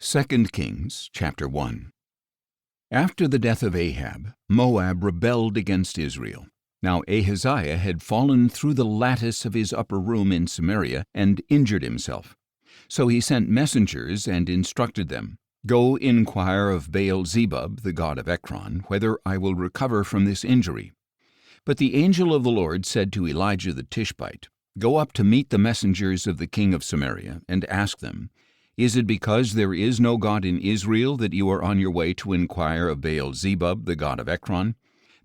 2 Kings chapter 1. After the death of Ahab, Moab rebelled against Israel. Now Ahaziah had fallen through the lattice of his upper room in Samaria and injured himself. So he sent messengers and instructed them, "Go inquire of Baal-zebub, the god of Ekron, whether I will recover from this injury." But the angel of the Lord said to Elijah the Tishbite, "Go up to meet the messengers of the king of Samaria, and ask them, 'Is it because there is no God in Israel that you are on your way to inquire of Baal-zebub, the god of Ekron?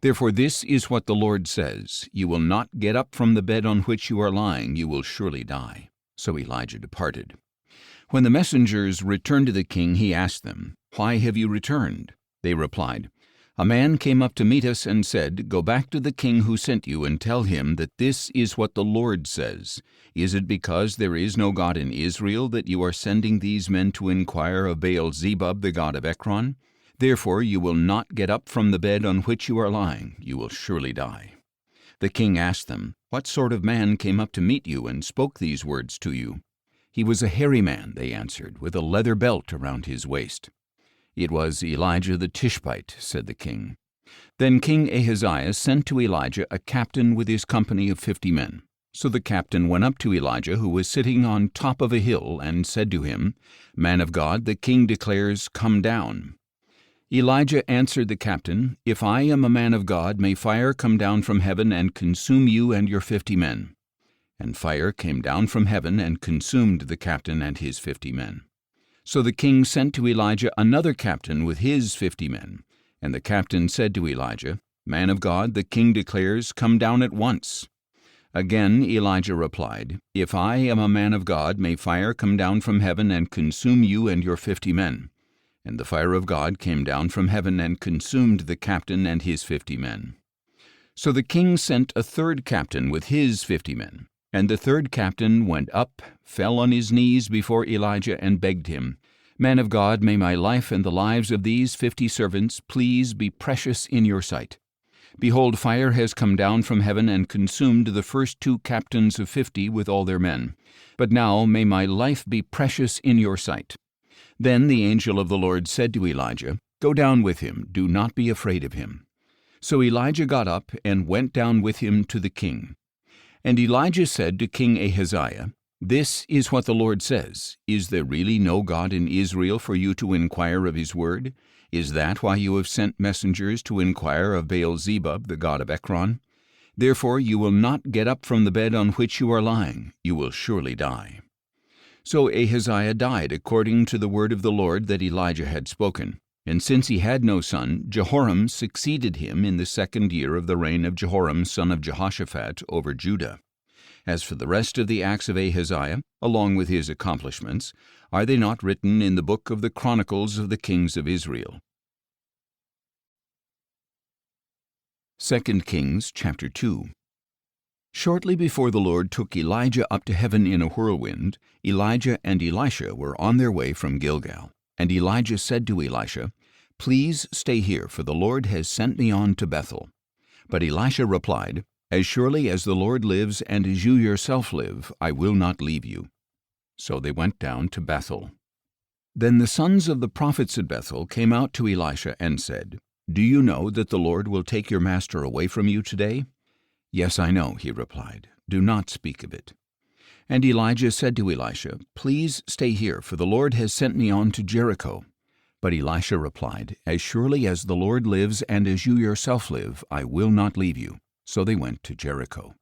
Therefore this is what the Lord says, You will not get up from the bed on which you are lying, you will surely die.'" So Elijah departed. When the messengers returned to the king, he asked them, "Why have you returned?" They replied, "A man came up to meet us and said, 'Go back to the king who sent you and tell him that this is what the Lord says. Is it because there is no God in Israel that you are sending these men to inquire of Baal-zebub, the god of Ekron? Therefore you will not get up from the bed on which you are lying, you will surely die.'" The king asked them, "What sort of man came up to meet you and spoke these words to you?" "He was a hairy man," they answered, "with a leather belt around his waist." "It was Elijah the Tishbite," said the king. Then King Ahaziah sent to Elijah a captain with his company of 50 men. So the captain went up to Elijah, who was sitting on top of a hill, and said to him, "Man of God, the king declares, 'Come down.'" Elijah answered the captain, "If I am a man of God, may fire come down from heaven and consume you and your 50 men." And fire came down from heaven and consumed the captain and his 50 men. So the king sent to Elijah another captain with his 50 men. And the captain said to Elijah, "Man of God, the king declares, 'Come down at once.'" Again Elijah replied, "If I am a man of God, may fire come down from heaven and consume you and your 50 men." And the fire of God came down from heaven and consumed the captain and his 50 men. So the king sent a third captain with his 50 men. And the third captain went up, fell on his knees before Elijah, and begged him, "Man of God, may my life and the lives of these 50 servants please be precious in your sight. Behold, fire has come down from heaven and consumed the first 2 captains of 50 with all their men. But now may my life be precious in your sight." Then the angel of the Lord said to Elijah, "Go down with him, do not be afraid of him." So Elijah got up and went down with him to the king. And Elijah said to King Ahaziah, "This is what the Lord says, Is there really no God in Israel for you to inquire of his word? Is that why you have sent messengers to inquire of Baal-zebub, the god of Ekron? Therefore you will not get up from the bed on which you are lying, you will surely die." So Ahaziah died according to the word of the Lord that Elijah had spoken. And since he had no son, Jehoram succeeded him in the 2nd year of the reign of Jehoram son of Jehoshaphat over Judah. As for the rest of the acts of Ahaziah, along with his accomplishments, are they not written in the book of the Chronicles of the Kings of Israel? 2 Kings chapter 2. Shortly before the Lord took Elijah up to heaven in a whirlwind, Elijah and Elisha were on their way from Gilgal. And Elijah said to Elisha, "Please stay here, for the Lord has sent me on to Bethel." But Elisha replied, "As surely as the Lord lives and as you yourself live, I will not leave you." So they went down to Bethel. Then the sons of the prophets at Bethel came out to Elisha and said, "Do you know that the Lord will take your master away from you today?" "Yes, I know," he replied. "Do not speak of it." And Elijah said to Elisha, "Please stay here, for the Lord has sent me on to Jericho." But Elisha replied, "As surely as the Lord lives and as you yourself live, I will not leave you." So they went to Jericho.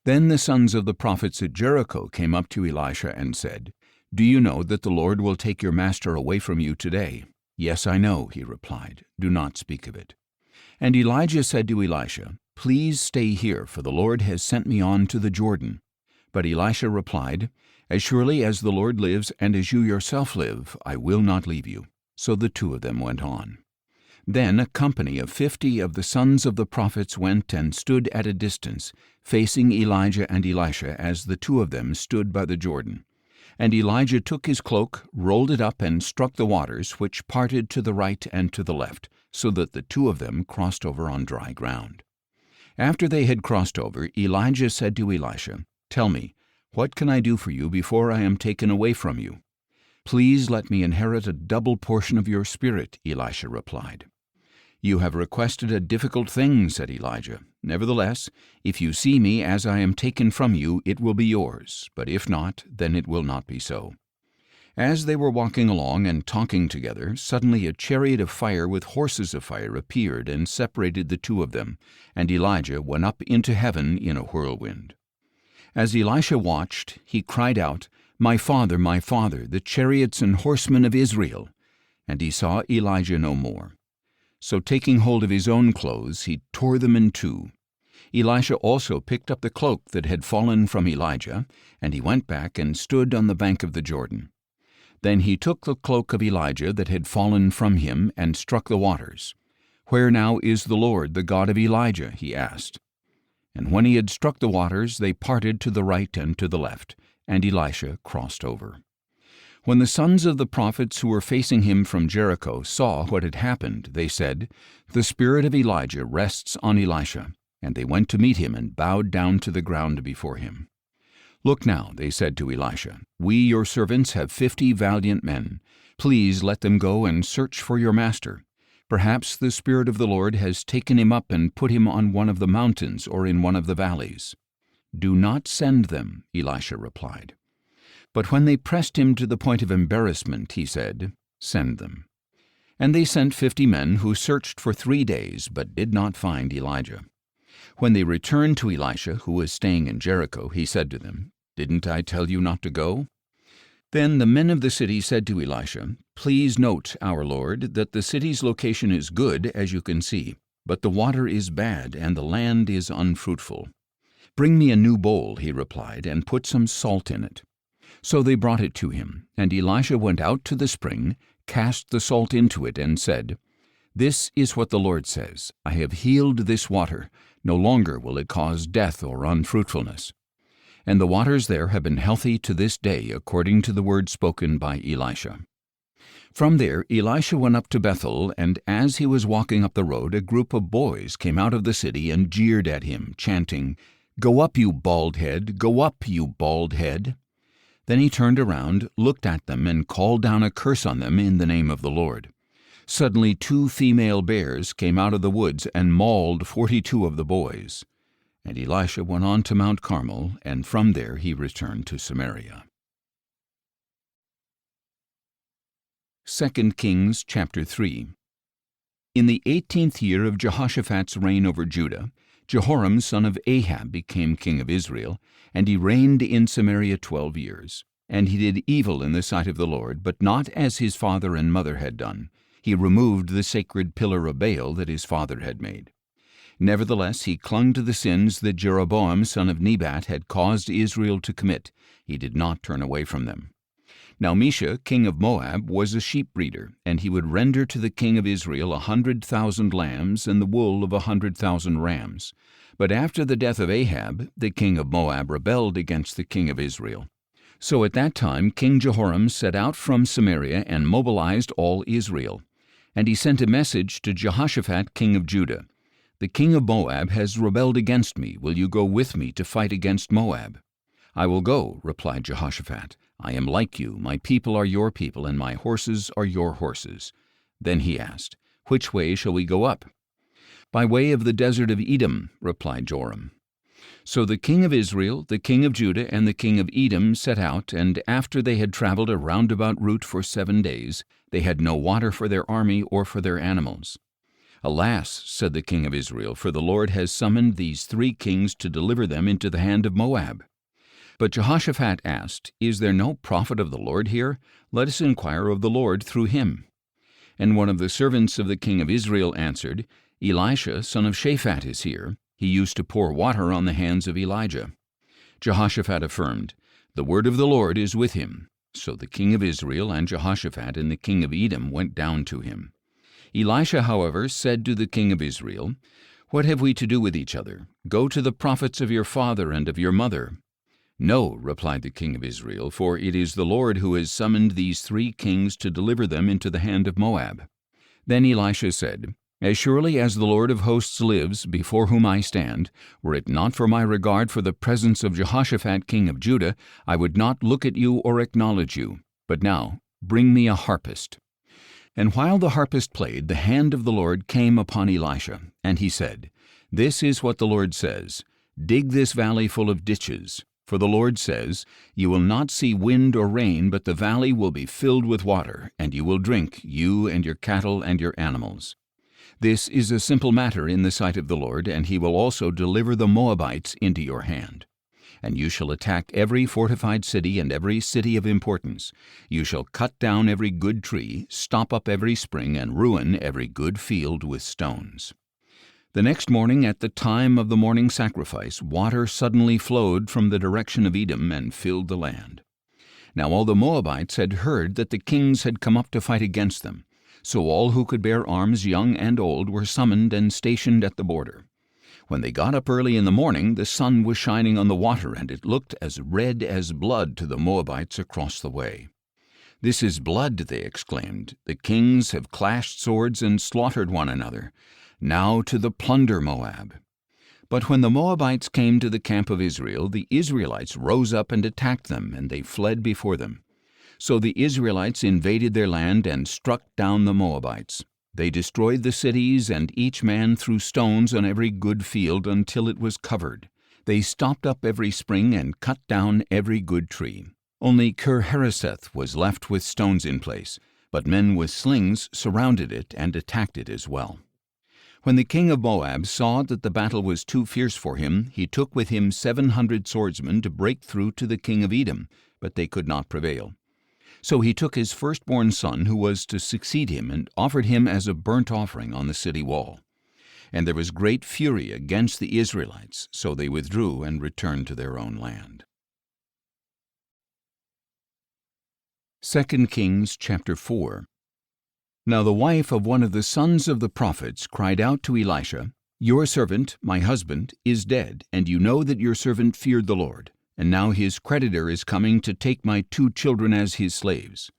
Then the sons of the prophets at Jericho came up to Elisha and said, "Do you know that the Lord will take your master away from you today?" "Yes, I know," he replied. "Do not speak of it." And Elijah said to Elisha, "Please stay here, for the Lord has sent me on to the Jordan." But Elisha replied, "As surely as the Lord lives and as you yourself live, I will not leave you." So the 2 of them went on. Then a company of 50 of the sons of the prophets went and stood at a distance, facing Elijah and Elisha as the 2 of them stood by the Jordan. And Elijah took his cloak, rolled it up, and struck the waters, which parted to the right and to the left, so that the 2 of them crossed over on dry ground. After they had crossed over, Elijah said to Elisha, "Tell me, what can I do for you before I am taken away from you?" "Please let me inherit a double portion of your spirit," Elisha replied. "You have requested a difficult thing," said Elijah. "Nevertheless, if you see me as I am taken from you, it will be yours, but if not, then it will not be so." As they were walking along and talking together, suddenly a chariot of fire with horses of fire appeared and separated the two of them, and Elijah went up into heaven in a whirlwind. As Elisha watched, he cried out, my father, the chariots and horsemen of Israel!" And he saw Elijah no more. So taking hold of his own clothes, he tore them in two. Elisha also picked up the cloak that had fallen from Elijah, and he went back and stood on the bank of the Jordan. Then he took the cloak of Elijah that had fallen from him and struck the waters. "Where now is the Lord, the God of Elijah?" he asked. And when he had struck the waters, they parted to the right and to the left, and Elisha crossed over. When the sons of the prophets who were facing him from Jericho saw what had happened, they said, "The spirit of Elijah rests on Elisha." And they went to meet him and bowed down to the ground before him. "Look now," they said to Elisha, "we, your servants, have 50 valiant men. Please let them go and search for your master. Perhaps the Spirit of the Lord has taken him up and put him on one of the mountains or in one of the valleys." "Do not send them," Elisha replied. But when they pressed him to the point of embarrassment, he said, "Send them." And they sent 50 men who searched for 3 days, but did not find Elijah. When they returned to Elisha, who was staying in Jericho, he said to them, "Didn't I tell you not to go?" Then the men of the city said to Elisha, "Please note, our lord, that the city's location is good, as you can see, but the water is bad and the land is unfruitful." "Bring me a new bowl," he replied, "and put some salt in it." So they brought it to him, and Elisha went out to the spring, cast the salt into it, and said, "This is what the Lord says, I have healed this water. No longer will it cause death or unfruitfulness." And the waters there have been healthy to this day, according to the word spoken by Elisha. From there Elisha went up to Bethel, and as he was walking up the road, a group of boys came out of the city and jeered at him, chanting, "Go up, you bald head! Go up, you bald head!" Then he turned around, looked at them, and called down a curse on them in the name of the Lord. Suddenly 2 female bears came out of the woods and mauled 42 of the boys. And Elisha went on to Mount Carmel, and from there he returned to Samaria. 2 Kings chapter 3. In the 18th year of Jehoshaphat's reign over Judah, Jehoram son of Ahab became king of Israel, and he reigned in Samaria 12 years. And he did evil in the sight of the Lord, but not as his father and mother had done. He removed the sacred pillar of Baal that his father had made. Nevertheless, he clung to the sins that Jeroboam son of Nebat had caused Israel to commit. He did not turn away from them. Now Mesha, king of Moab, was a sheep breeder, and he would render to the king of Israel 100,000 lambs and the wool of 100,000 rams. But after the death of Ahab, the king of Moab rebelled against the king of Israel. So at that time King Jehoram set out from Samaria and mobilized all Israel. And he sent a message to Jehoshaphat king of Judah, "The king of Moab has rebelled against me. Will you go with me to fight against Moab?" "I will go," replied Jehoshaphat. "I am like you, my people are your people, and my horses are your horses." Then he asked, "Which way shall we go up?" "By way of the desert of Edom," replied Joram. So the king of Israel, the king of Judah, and the king of Edom set out, and after they had traveled a roundabout route for 7 days, they had no water for their army or for their animals. "Alas," said the king of Israel, "for the Lord has summoned these 3 kings to deliver them into the hand of Moab." But Jehoshaphat asked, "Is there no prophet of the Lord here? Let us inquire of the Lord through him." And one of the servants of the king of Israel answered, "Elisha, son of Shaphat, is here. He used to pour water on the hands of Elijah." Jehoshaphat affirmed, "The word of the Lord is with him." So the king of Israel and Jehoshaphat and the king of Edom went down to him. Elisha, however, said to the king of Israel, "What have we to do with each other? Go to the prophets of your father and of your mother." "No," replied the king of Israel, "for it is the Lord who has summoned these 3 kings to deliver them into the hand of Moab." Then Elisha said, "As surely as the Lord of hosts lives, before whom I stand, were it not for my regard for the presence of Jehoshaphat king of Judah, I would not look at you or acknowledge you. But now, Bring me a harpist." And while the harpist played, the hand of the Lord came upon Elisha, and he said, "This is what the Lord says, dig this valley full of ditches. For the Lord says, you will not see wind or rain, but the valley will be filled with water, and you will drink, you and your cattle and your animals. This is a simple matter in the sight of the Lord, and he will also deliver the Moabites into your hand. And you shall attack every fortified city and every city of importance. You shall cut down every good tree, stop up every spring, and ruin every good field with stones." The next morning, at the time of the morning sacrifice, water suddenly flowed from the direction of Edom and filled the land. Now all the Moabites had heard that the kings had come up to fight against them. So all who could bear arms, young and old, were summoned and stationed at the border. When they got up early in the morning, the sun was shining on the water, and it looked as red as blood to the Moabites across the way. "This is blood," they exclaimed. "The kings have clashed swords and slaughtered one another. Now to the plunder, Moab." But when the Moabites came to the camp of Israel, the Israelites rose up and attacked them, and they fled before them. So the Israelites invaded their land and struck down the Moabites. They destroyed the cities, and each man threw stones on every good field until it was covered. They stopped up every spring and cut down every good tree. Only Kir-Hareseth was left with stones in place, but men with slings surrounded it and attacked it as well. When the king of Moab saw that the battle was too fierce for him, he took with him 700 swordsmen to break through to the king of Edom, but they could not prevail. So he took his firstborn son, who was to succeed him, and offered him as a burnt offering on the city wall. And there was great fury against the Israelites, so they withdrew and returned to their own land. 2 Kings chapter 4. Now the wife of one of the sons of the prophets cried out to Elisha, "Your servant, my husband, is dead, and you know that your servant feared the Lord. And now his creditor is coming to take my 2 children as his slaves."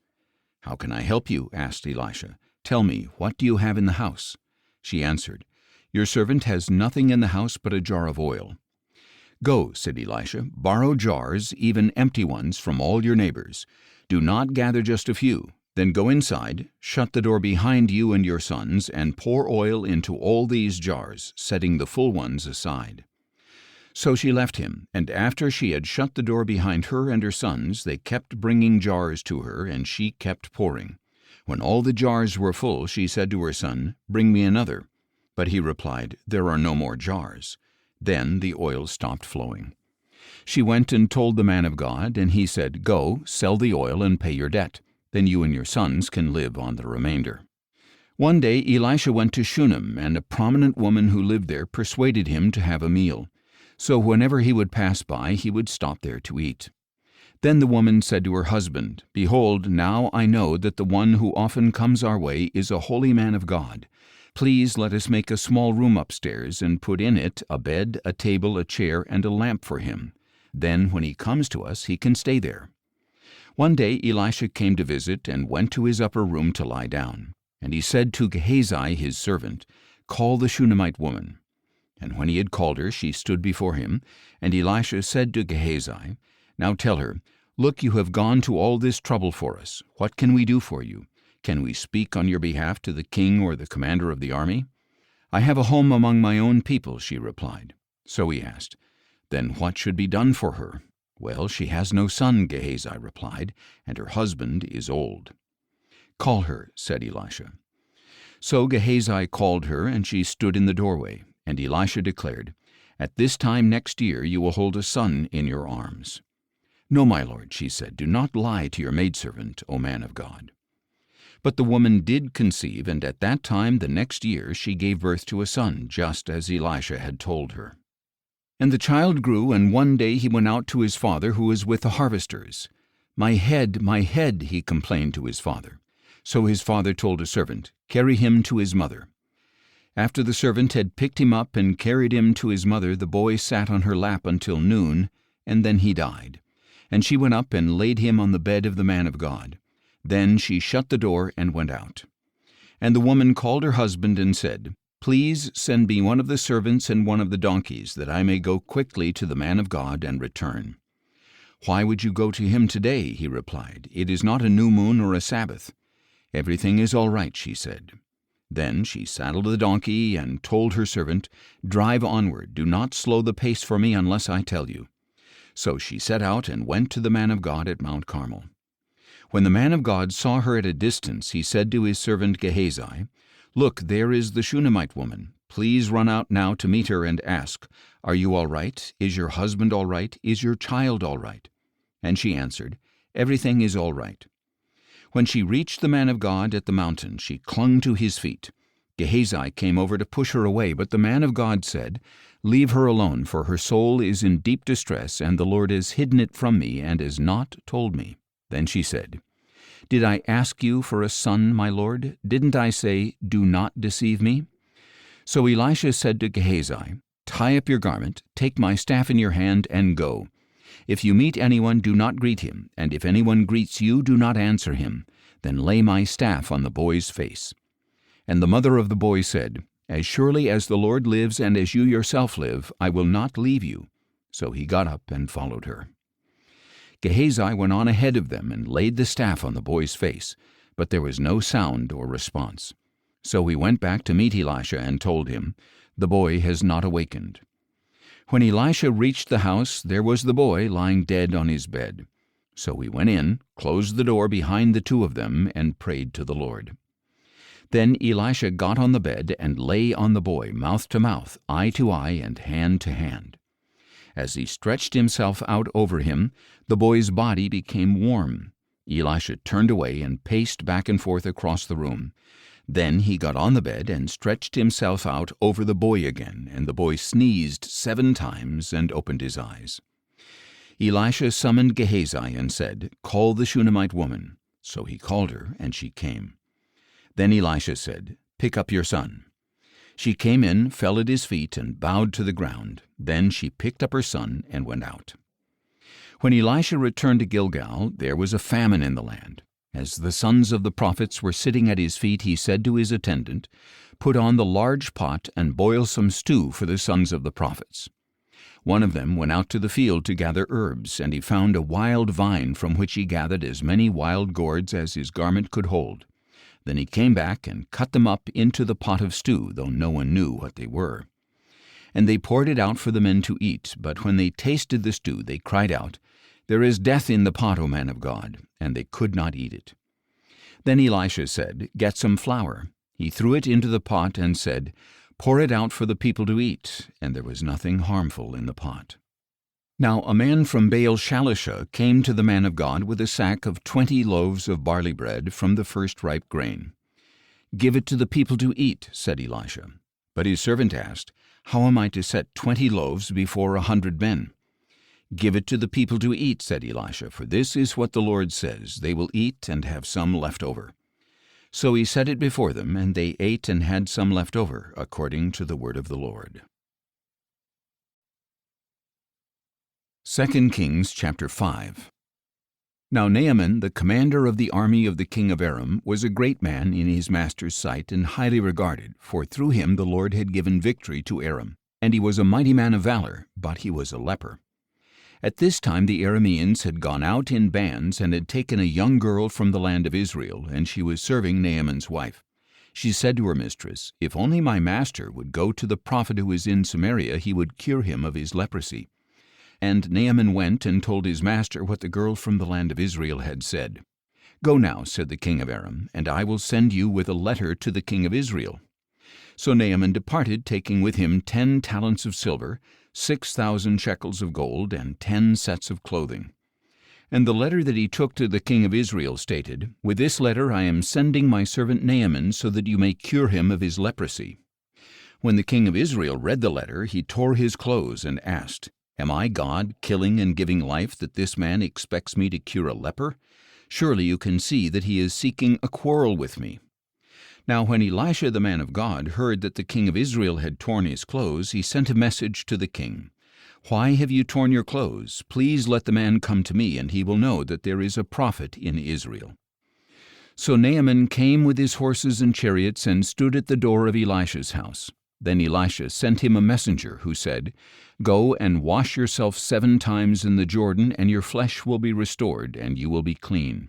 "How can I help you?" asked Elisha. "Tell me, what do you have in the house?" She answered, "Your servant has nothing in the house but a jar of oil." "Go," said Elisha, "borrow jars, even empty ones, from all your neighbors. Do not gather just a few. Then go inside, shut the door behind you and your sons, and pour oil into all these jars, setting the full ones aside." So she left him, and after she had shut the door behind her and her sons, they kept bringing jars to her, and she kept pouring. When all the jars were full, she said to her son, "Bring me another." But he replied, "There are no more jars." Then the oil stopped flowing. She went and told the man of God, and he said, "Go, sell the oil and pay your debt. Then you and your sons can live on the remainder." One day Elisha went to Shunem, and a prominent woman who lived there persuaded him to have a meal. So whenever he would pass by, he would stop there to eat. Then the woman said to her husband, "Behold, now I know that the one who often comes our way is a holy man of God. Please let us make a small room upstairs, and put in it a bed, a table, a chair, and a lamp for him. Then when he comes to us, he can stay there." One day Elisha came to visit, and went to his upper room to lie down. And he said to Gehazi his servant, "Call the Shunammite woman." And when he had called her, she stood before him. And Elisha said to Gehazi, "Now tell her, look, you have gone to all this trouble for us. What can we do for you? Can we speak on your behalf to the king or the commander of the army?" "I have a home among my own people," she replied. So he asked, "Then what should be done for her?" "Well, she has no son," Gehazi replied, "and her husband is old." "Call her," said Elisha. So Gehazi called her, and she stood in the doorway. And Elisha declared, "At this time next year you will hold a son in your arms." "No, my lord," she said, "do not lie to your maidservant, O man of God." But the woman did conceive, and at that time the next year she gave birth to a son, just as Elisha had told her. And the child grew, and one day he went out to his father, who was with the harvesters. My head," he complained to his father. So his father told a servant, "Carry him to his mother." After the servant had picked him up and carried him to his mother, the boy sat on her lap until noon, and then he died. And she went up and laid him on the bed of the man of God. Then she shut the door and went out. And the woman called her husband and said, "Please send me one of the servants and one of the donkeys, that I may go quickly to the man of God and return." "Why would you go to him today?" he replied. "It is not a new moon or a Sabbath." "Everything is all right," she said. Then she saddled the donkey and told her servant, "Drive onward, do not slow the pace for me unless I tell you." So she set out and went to the man of God at Mount Carmel. When the man of God saw her at a distance, he said to his servant Gehazi, "Look, there is the Shunammite woman. Please run out now to meet her and ask, 'Are you all right? Is your husband all right? Is your child all right?'" And she answered, "Everything is all right." When she reached the man of God at the mountain, she clung to his feet. Gehazi came over to push her away, but the man of God said, "Leave her alone, for her soul is in deep distress, and the Lord has hidden it from me and has not told me." Then she said, "Did I ask you for a son, my lord? Didn't I say, 'Do not deceive me'?" So Elisha said to Gehazi, "Tie up your garment, take my staff in your hand, and go. If you meet anyone, do not greet him, and if anyone greets you, do not answer him. Then lay my staff on the boy's face." And the mother of the boy said, "As surely as the Lord lives and as you yourself live, I will not leave you." So he got up and followed her. Gehazi went on ahead of them and laid the staff on the boy's face, but there was no sound or response. So he went back to meet Elisha and told him, "The boy has not awakened." When Elisha reached the house, there was the boy lying dead on his bed. So he went in, closed the door behind the two of them, and prayed to the Lord. Then Elisha got on the bed and lay on the boy, mouth to mouth, eye to eye, and hand to hand. As he stretched himself out over him, the boy's body became warm. Elisha turned away and paced back and forth across the room. Then he got on the bed and stretched himself out over the boy again, and the boy sneezed 7 times and opened his eyes. Elisha summoned Gehazi and said, "Call the Shunammite woman." So he called her, and she came. Then Elisha said, "Pick up your son." She came in, fell at his feet, and bowed to the ground. Then she picked up her son and went out. When Elisha returned to Gilgal, there was a famine in the land. As the sons of the prophets were sitting at his feet, he said to his attendant, "Put on the large pot and boil some stew for the sons of the prophets." One of them went out to the field to gather herbs, and he found a wild vine from which he gathered as many wild gourds as his garment could hold. Then he came back and cut them up into the pot of stew, though no one knew what they were. And they poured it out for the men to eat, but when they tasted the stew, they cried out, "There is death in the pot, O man of God," and they could not eat it. Then Elisha said, "Get some flour." He threw it into the pot and said, "Pour it out for the people to eat," and there was nothing harmful in the pot. Now a man from Baal-Shalisha came to the man of God with a sack of 20 loaves of barley bread from the first ripe grain. "Give it to the people to eat," said Elisha. But his servant asked, "How am I to set 20 loaves before 100 men?" "Give it to the people to eat," said Elisha, "for this is what the Lord says, they will eat and have some left over." So he set it before them, and they ate and had some left over, according to the word of the Lord. 2 Kings chapter 5. Now Naaman, the commander of the army of the king of Aram, was a great man in his master's sight and highly regarded, for through him the Lord had given victory to Aram. And he was a mighty man of valor, but he was a leper. At this time the Arameans had gone out in bands and had taken a young girl from the land of Israel, and she was serving Naaman's wife. She said to her mistress, "If only my master would go to the prophet who is in Samaria, he would cure him of his leprosy." And Naaman went and told his master what the girl from the land of Israel had said. "Go now," said the king of Aram, "and I will send you with a letter to the king of Israel." So Naaman departed, taking with him 10 talents of silver, 6,000 shekels of gold, and 10 sets of clothing. And the letter that he took to the king of Israel stated, "With this letter I am sending my servant Naaman, so that you may cure him of his leprosy." When the king of Israel read the letter, he tore his clothes and asked, "Am I God, killing and giving life, that this man expects me to cure a leper? Surely you can see that he is seeking a quarrel with me." Now when Elisha the man of God heard that the king of Israel had torn his clothes, he sent a message to the king. "Why have you torn your clothes? Please let the man come to me, and he will know that there is a prophet in Israel." So Naaman came with his horses and chariots and stood at the door of Elisha's house. Then Elisha sent him a messenger who said, "Go and wash yourself 7 times in the Jordan, and your flesh will be restored, and you will be clean."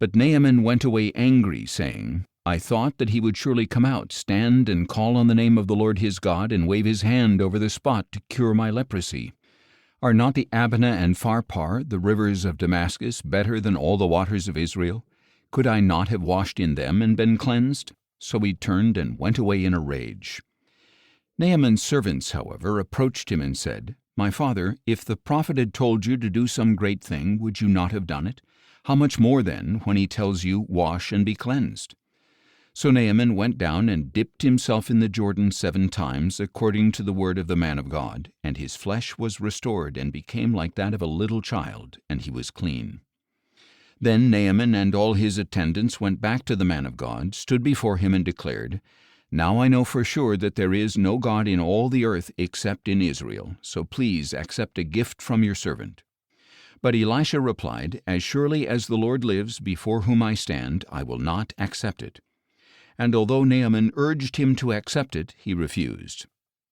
But Naaman went away angry, saying, "I thought that he would surely come out, stand and call on the name of the Lord his God, and wave his hand over the spot to cure my leprosy. Are not the Abana and Pharpar, the rivers of Damascus, better than all the waters of Israel? Could I not have washed in them and been cleansed?" So he turned and went away in a rage. Naaman's servants, however, approached him and said, "My father, if the prophet had told you to do some great thing, would you not have done it? How much more then, when he tells you, 'Wash and be cleansed'?" So Naaman went down and dipped himself in the Jordan 7 times, according to the word of the man of God, and his flesh was restored and became like that of a little child, and he was clean. Then Naaman and all his attendants went back to the man of God, stood before him, and declared, "Now I know for sure that there is no God in all the earth except in Israel, so please accept a gift from your servant." But Elisha replied, "As surely as the Lord lives, before whom I stand, I will not accept it." And although Naaman urged him to accept it, he refused.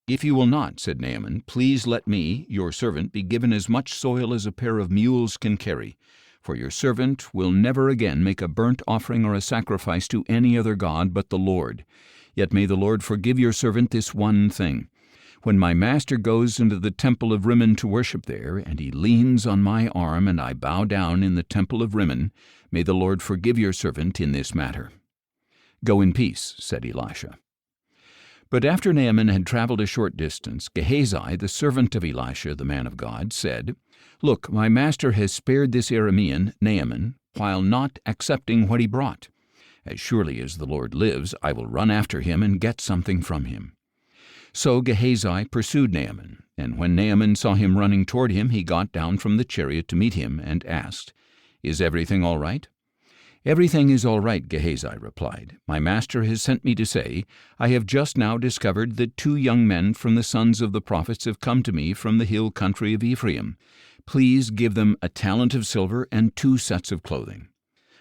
"If you will not," said Naaman, "please let me, your servant, be given as much soil as a pair of mules can carry, for your servant will never again make a burnt offering or a sacrifice to any other god but the Lord. Yet may the Lord forgive your servant this one thing. When my master goes into the temple of Rimmon to worship there, and he leans on my arm, and I bow down in the temple of Rimmon, may the Lord forgive your servant in this matter." "Go in peace," said Elisha. But after Naaman had traveled a short distance, Gehazi, the servant of Elisha, the man of God, said, "Look, my master has spared this Aramean, Naaman, while not accepting what he brought. As surely as the Lord lives, I will run after him and get something from him." So Gehazi pursued Naaman, and when Naaman saw him running toward him, he got down from the chariot to meet him and asked, "Is everything all right?" "Everything is all right," Gehazi replied. "My master has sent me to say, I have just now discovered that 2 young men from the sons of the prophets have come to me from the hill country of Ephraim. Please give them a talent of silver and 2 sets of clothing."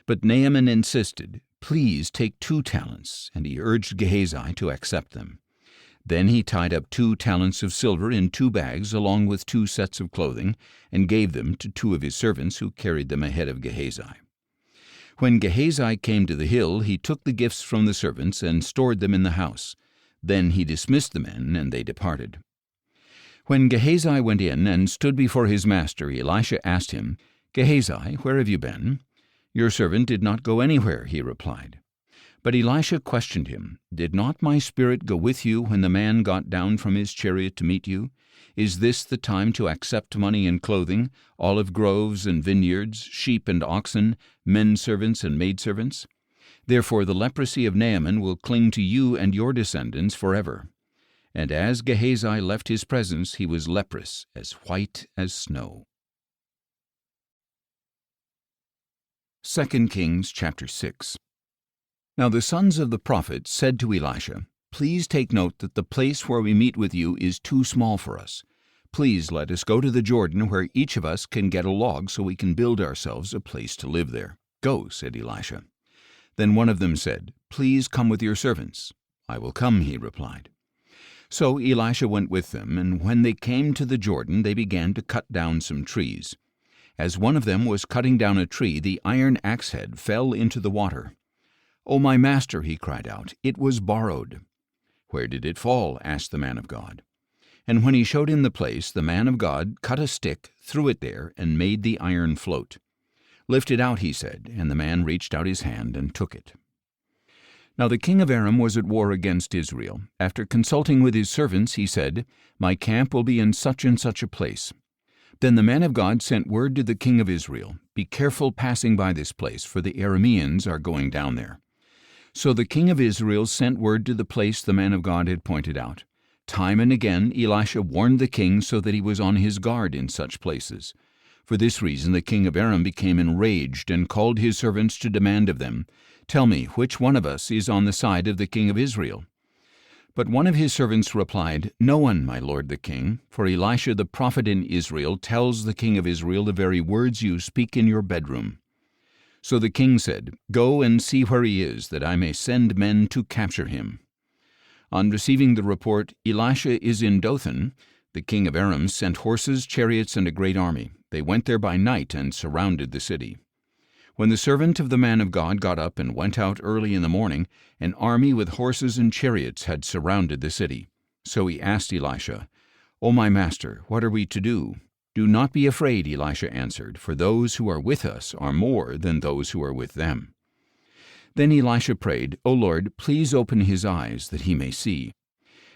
But Naaman insisted, "Please take 2 talents," and he urged Gehazi to accept them. Then he tied up 2 talents of silver in 2 bags along with 2 sets of clothing, and gave them to 2 of his servants who carried them ahead of Gehazi. When Gehazi came to the hill, he took the gifts from the servants and stored them in the house. Then he dismissed the men, and they departed. When Gehazi went in and stood before his master, Elisha asked him, "Gehazi, where have you been?" "Your servant did not go anywhere," he replied. But Elisha questioned him, "Did not my spirit go with you when the man got down from his chariot to meet you? Is this the time to accept money and clothing, olive groves and vineyards, sheep and oxen, men servants and maidservants? Therefore the leprosy of Naaman will cling to you and your descendants forever." And as Gehazi left his presence, he was leprous, as white as snow. 2 Kings chapter 6. Now the sons of the prophets said to Elisha, "Please take note that the place where we meet with you is too small for us. Please let us go to the Jordan, where each of us can get a log so we can build ourselves a place to live there." "Go," said Elisha. Then one of them said, "Please come with your servants." "I will come," he replied. So Elisha went with them, and when they came to the Jordan, they began to cut down some trees. As one of them was cutting down a tree, the iron axe head fell into the water. "Oh, my master," he cried out, "it was borrowed." "Where did it fall?" asked the man of God. And when he showed him the place, the man of God cut a stick, threw it there, and made the iron float. "Lift it out," he said, and the man reached out his hand and took it. Now the king of Aram was at war against Israel. After consulting with his servants, he said, "My camp will be in such and such a place." Then the man of God sent word to the king of Israel, "Be careful passing by this place, for the Arameans are going down there." So the king of Israel sent word to the place the man of God had pointed out. Time and again Elisha warned the king so that he was on his guard in such places. For this reason the king of Aram became enraged and called his servants to demand of them, "Tell me, which one of us is on the side of the king of Israel?" But one of his servants replied, "No one, my lord the king, for Elisha the prophet in Israel tells the king of Israel the very words you speak in your bedroom." So the king said, "Go and see where he is, that I may send men to capture him." On receiving the report, "Elisha is in Dothan," the king of Aram sent horses, chariots, and a great army. They went there by night and surrounded the city. When the servant of the man of God got up and went out early in the morning, an army with horses and chariots had surrounded the city. So he asked Elisha, "O my master, what are we to do?" "Do not be afraid," Elisha answered, "for those who are with us are more than those who are with them." Then Elisha prayed, "O Lord, please open his eyes, that he may see."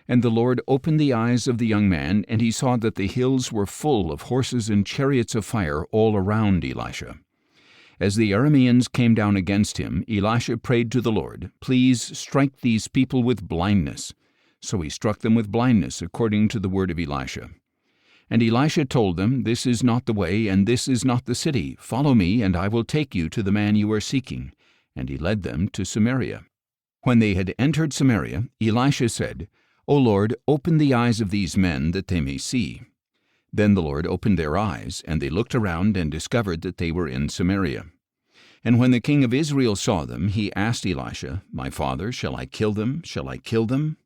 And the Lord opened the eyes of the young man, and he saw that the hills were full of horses and chariots of fire all around Elisha. As the Arameans came down against him, Elisha prayed to the Lord, "Please strike these people with blindness." So he struck them with blindness, according to the word of Elisha. And Elisha told them, "This is not the way, and this is not the city. Follow me, and I will take you to the man you are seeking." And he led them to Samaria. When they had entered Samaria, Elisha said, "O Lord, open the eyes of these men, that they may see." Then the Lord opened their eyes, and they looked around and discovered that they were in Samaria. And when the king of Israel saw them, he asked Elisha, "My father, shall I kill them? Shall I kill them?"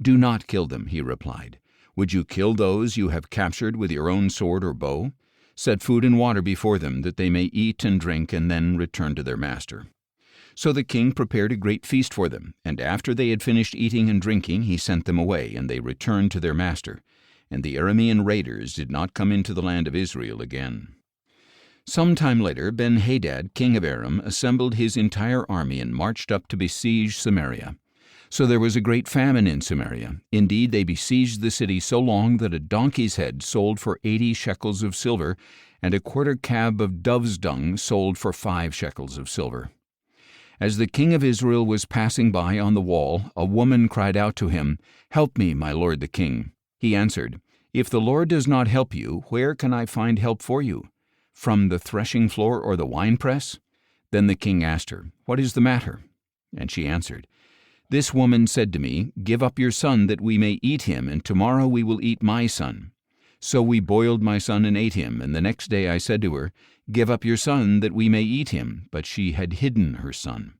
"Do not kill them," he replied. "Would you kill those you have captured with your own sword or bow? Set food and water before them, that they may eat and drink, and then return to their master." So the king prepared a great feast for them, and after they had finished eating and drinking, he sent them away, and they returned to their master. And the Aramean raiders did not come into the land of Israel again. Some time later, Ben-Hadad, king of Aram, assembled his entire army and marched up to besiege Samaria. So there was a great famine in Samaria. Indeed, they besieged the city so long that a donkey's head sold for 80 shekels of silver, and a quarter cab of dove's dung sold for 5 shekels of silver. As the king of Israel was passing by on the wall, a woman cried out to him, "Help me, my lord the king." He answered, "If the Lord does not help you, where can I find help for you? From the threshing floor or the winepress?" Then the king asked her, "What is the matter?" And she answered, "This woman said to me, 'Give up your son that we may eat him, and tomorrow we will eat my son.' So we boiled my son and ate him, and the next day I said to her, 'Give up your son that we may eat him,' but she had hidden her son."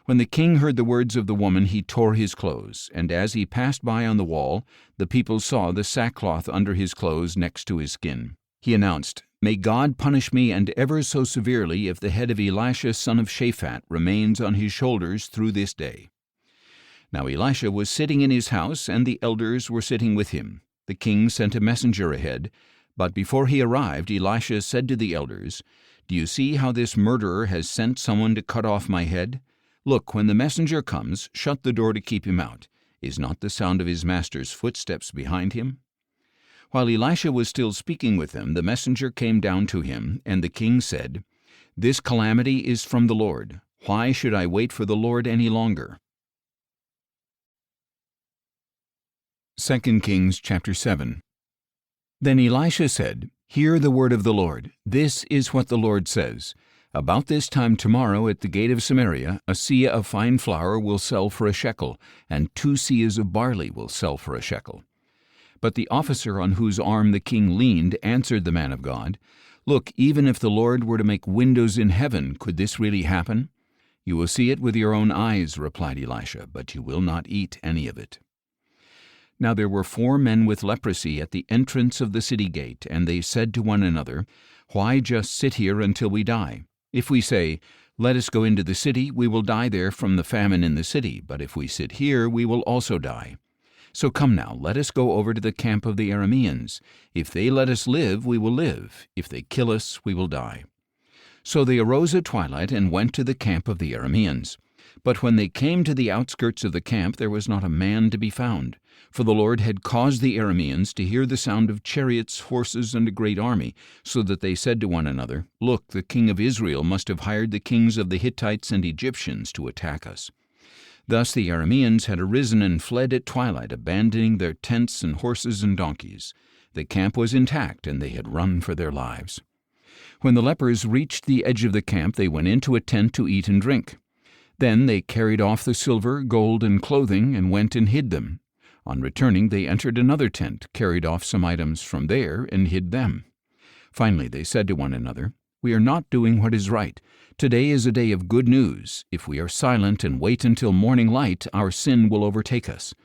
When the king heard the words of the woman, he tore his clothes, and as he passed by on the wall, the people saw the sackcloth under his clothes next to his skin. He announced, "May God punish me, and ever so severely, if the head of Elisha son of Shaphat remains on his shoulders through this day." Now Elisha was sitting in his house, and the elders were sitting with him. The king sent a messenger ahead, but before he arrived, Elisha said to the elders, "Do you see how this murderer has sent someone to cut off my head? Look, when the messenger comes, shut the door to keep him out. Is not the sound of his master's footsteps behind him?" While Elisha was still speaking with them, the messenger came down to him, and the king said, "This calamity is from the Lord. Why should I wait for the Lord any longer?" 2 Kings chapter 7. Then Elisha said, "Hear the word of the Lord. This is what the Lord says. About this time tomorrow at the gate of Samaria, a seah of fine flour will sell for a shekel, and 2 seahs of barley will sell for a shekel." But the officer on whose arm the king leaned answered the man of God, "Look, even if the Lord were to make windows in heaven, could this really happen?" "You will see it with your own eyes," replied Elisha, "but you will not eat any of it." Now there were 4 men with leprosy at the entrance of the city gate, and they said to one another, "Why just sit here until we die? If we say, 'Let us go into the city,' we will die there from the famine in the city, but if we sit here, we will also die. So come now, let us go over to the camp of the Arameans. If they let us live, we will live. If they kill us, we will die." So they arose at twilight and went to the camp of the Arameans. But when they came to the outskirts of the camp, there was not a man to be found. For the Lord had caused the Arameans to hear the sound of chariots, horses, and a great army, so that they said to one another, "Look, the king of Israel must have hired the kings of the Hittites and Egyptians to attack us." Thus the Arameans had arisen and fled at twilight, abandoning their tents and horses and donkeys. The camp was intact, and they had run for their lives. When the lepers reached the edge of the camp, they went into a tent to eat and drink. Then they carried off the silver, gold, and clothing, and went and hid them. On returning, they entered another tent, carried off some items from there, and hid them. Finally they said to one another, We are not doing what is right. Today is a day of good news. If we are silent and wait until morning light, our sin will overtake us.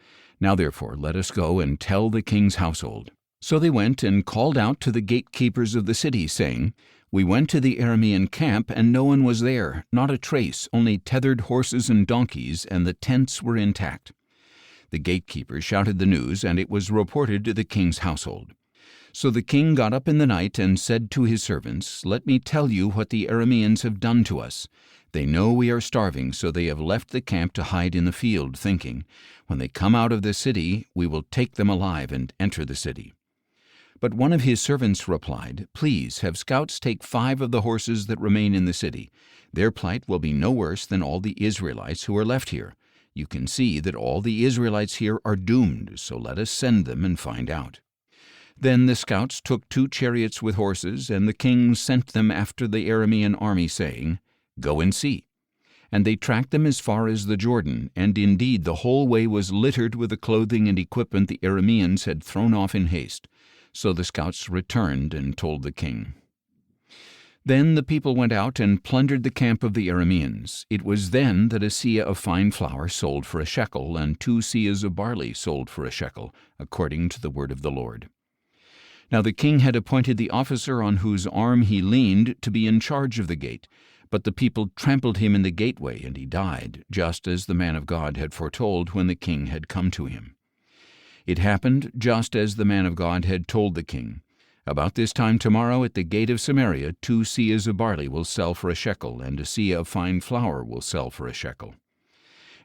Now therefore let us go and tell the king's household." So they went and called out to the gatekeepers of the city, saying, "We went to the Aramean camp, and no one was there, not a trace, only tethered horses and donkeys, and the tents were intact." The gatekeepers shouted the news, and it was reported to the king's household. So the king got up in the night and said to his servants, "Let me tell you what the Arameans have done to us. They know we are starving, so they have left the camp to hide in the field, thinking, 'When they come out of the city, we will take them alive and enter the city.'" But one of his servants replied, "Please have scouts take 5 of the horses that remain in the city. Their plight will be no worse than all the Israelites who are left here. You can see that all the Israelites here are doomed, so let us send them and find out." Then the scouts took 2 chariots with horses, and the king sent them after the Aramean army, saying, "Go and see." And they tracked them as far as the Jordan, and indeed the whole way was littered with the clothing and equipment the Arameans had thrown off in haste. So the scouts returned and told the king. Then the people went out and plundered the camp of the Arameans. It was then that a seah of fine flour sold for a shekel, and 2 seahs of barley sold for a shekel, according to the word of the Lord. Now the king had appointed the officer on whose arm he leaned to be in charge of the gate, but the people trampled him in the gateway, and he died, just as the man of God had foretold when the king had come to him. It happened just as the man of God had told the king. About this time tomorrow at the gate of Samaria 2 seahs of barley will sell for a shekel, and a seah of fine flour will sell for a shekel.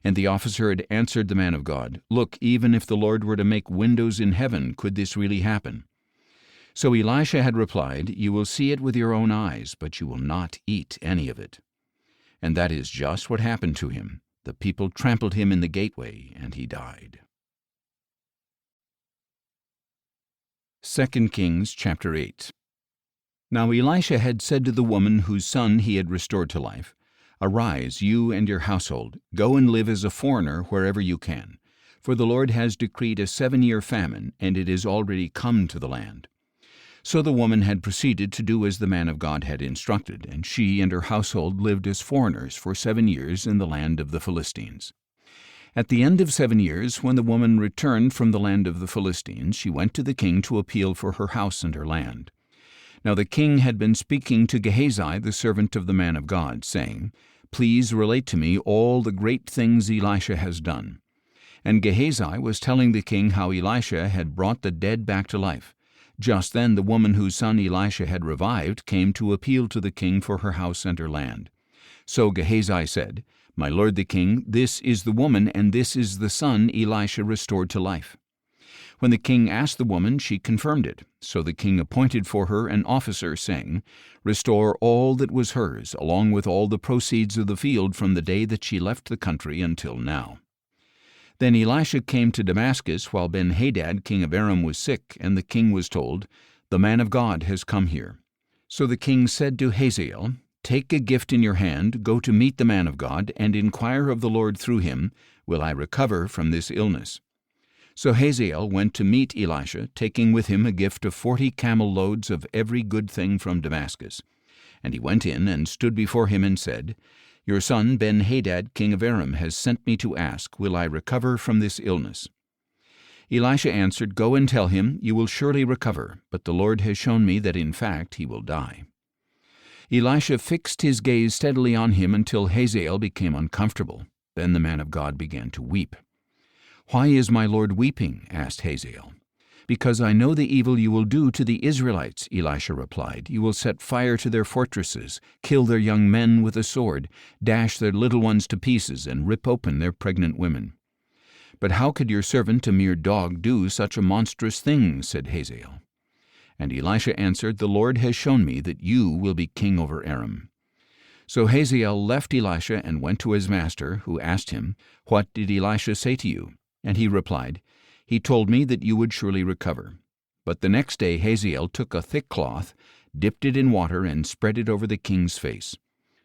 And the officer had answered the man of God, "Look, even if the Lord were to make windows in heaven, could this really happen?" So Elisha had replied, "You will see it with your own eyes, but you will not eat any of it." And that is just what happened to him. The people trampled him in the gateway, and he died. 2 Kings chapter 8. Now Elisha had said to the woman whose son he had restored to life, "Arise, you and your household, go and live as a foreigner wherever you can, for the Lord has decreed a 7-year famine, and it is already come to the land." So the woman had proceeded to do as the man of God had instructed, and she and her household lived as foreigners for 7 years in the land of the Philistines. At the end of 7 years, when the woman returned from the land of the Philistines, she went to the king to appeal for her house and her land. Now the king had been speaking to Gehazi, the servant of the man of God, saying, "Please relate to me all the great things Elisha has done." And Gehazi was telling the king how Elisha had brought the dead back to life. Just then the woman whose son Elisha had revived came to appeal to the king for her house and her land. So Gehazi said, "My lord the king, this is the woman, and this is the son Elisha restored to life." When the king asked the woman, she confirmed it. So the king appointed for her an officer, saying, "Restore all that was hers, along with all the proceeds of the field from the day that she left the country until now." Then Elisha came to Damascus while Ben-Hadad, king of Aram, was sick, and the king was told, "The man of God has come here." So the king said to Hazael, "Take a gift in your hand, go to meet the man of God, and inquire of the Lord through him, will I recover from this illness?" So Hazael went to meet Elisha, taking with him a gift of 40 camel loads of every good thing from Damascus. And he went in and stood before him and said, "Your son Ben-Hadad, king of Aram, has sent me to ask, will I recover from this illness?" Elisha answered, "Go and tell him, you will surely recover, but the Lord has shown me that in fact he will die." Elisha fixed his gaze steadily on him until Hazael became uncomfortable. Then the man of God began to weep. "Why is my lord weeping?" asked Hazael. "Because I know the evil you will do to the Israelites," Elisha replied. "You will set fire to their fortresses, kill their young men with a sword, dash their little ones to pieces, and rip open their pregnant women." "But how could your servant, a mere dog, do such a monstrous thing?" said Hazael. And Elisha answered, "The Lord has shown me that you will be king over Aram." So Hazael left Elisha and went to his master, who asked him, "What did Elisha say to you?" And he replied, "He told me that you would surely recover." But the next day Hazael took a thick cloth, dipped it in water, and spread it over the king's face.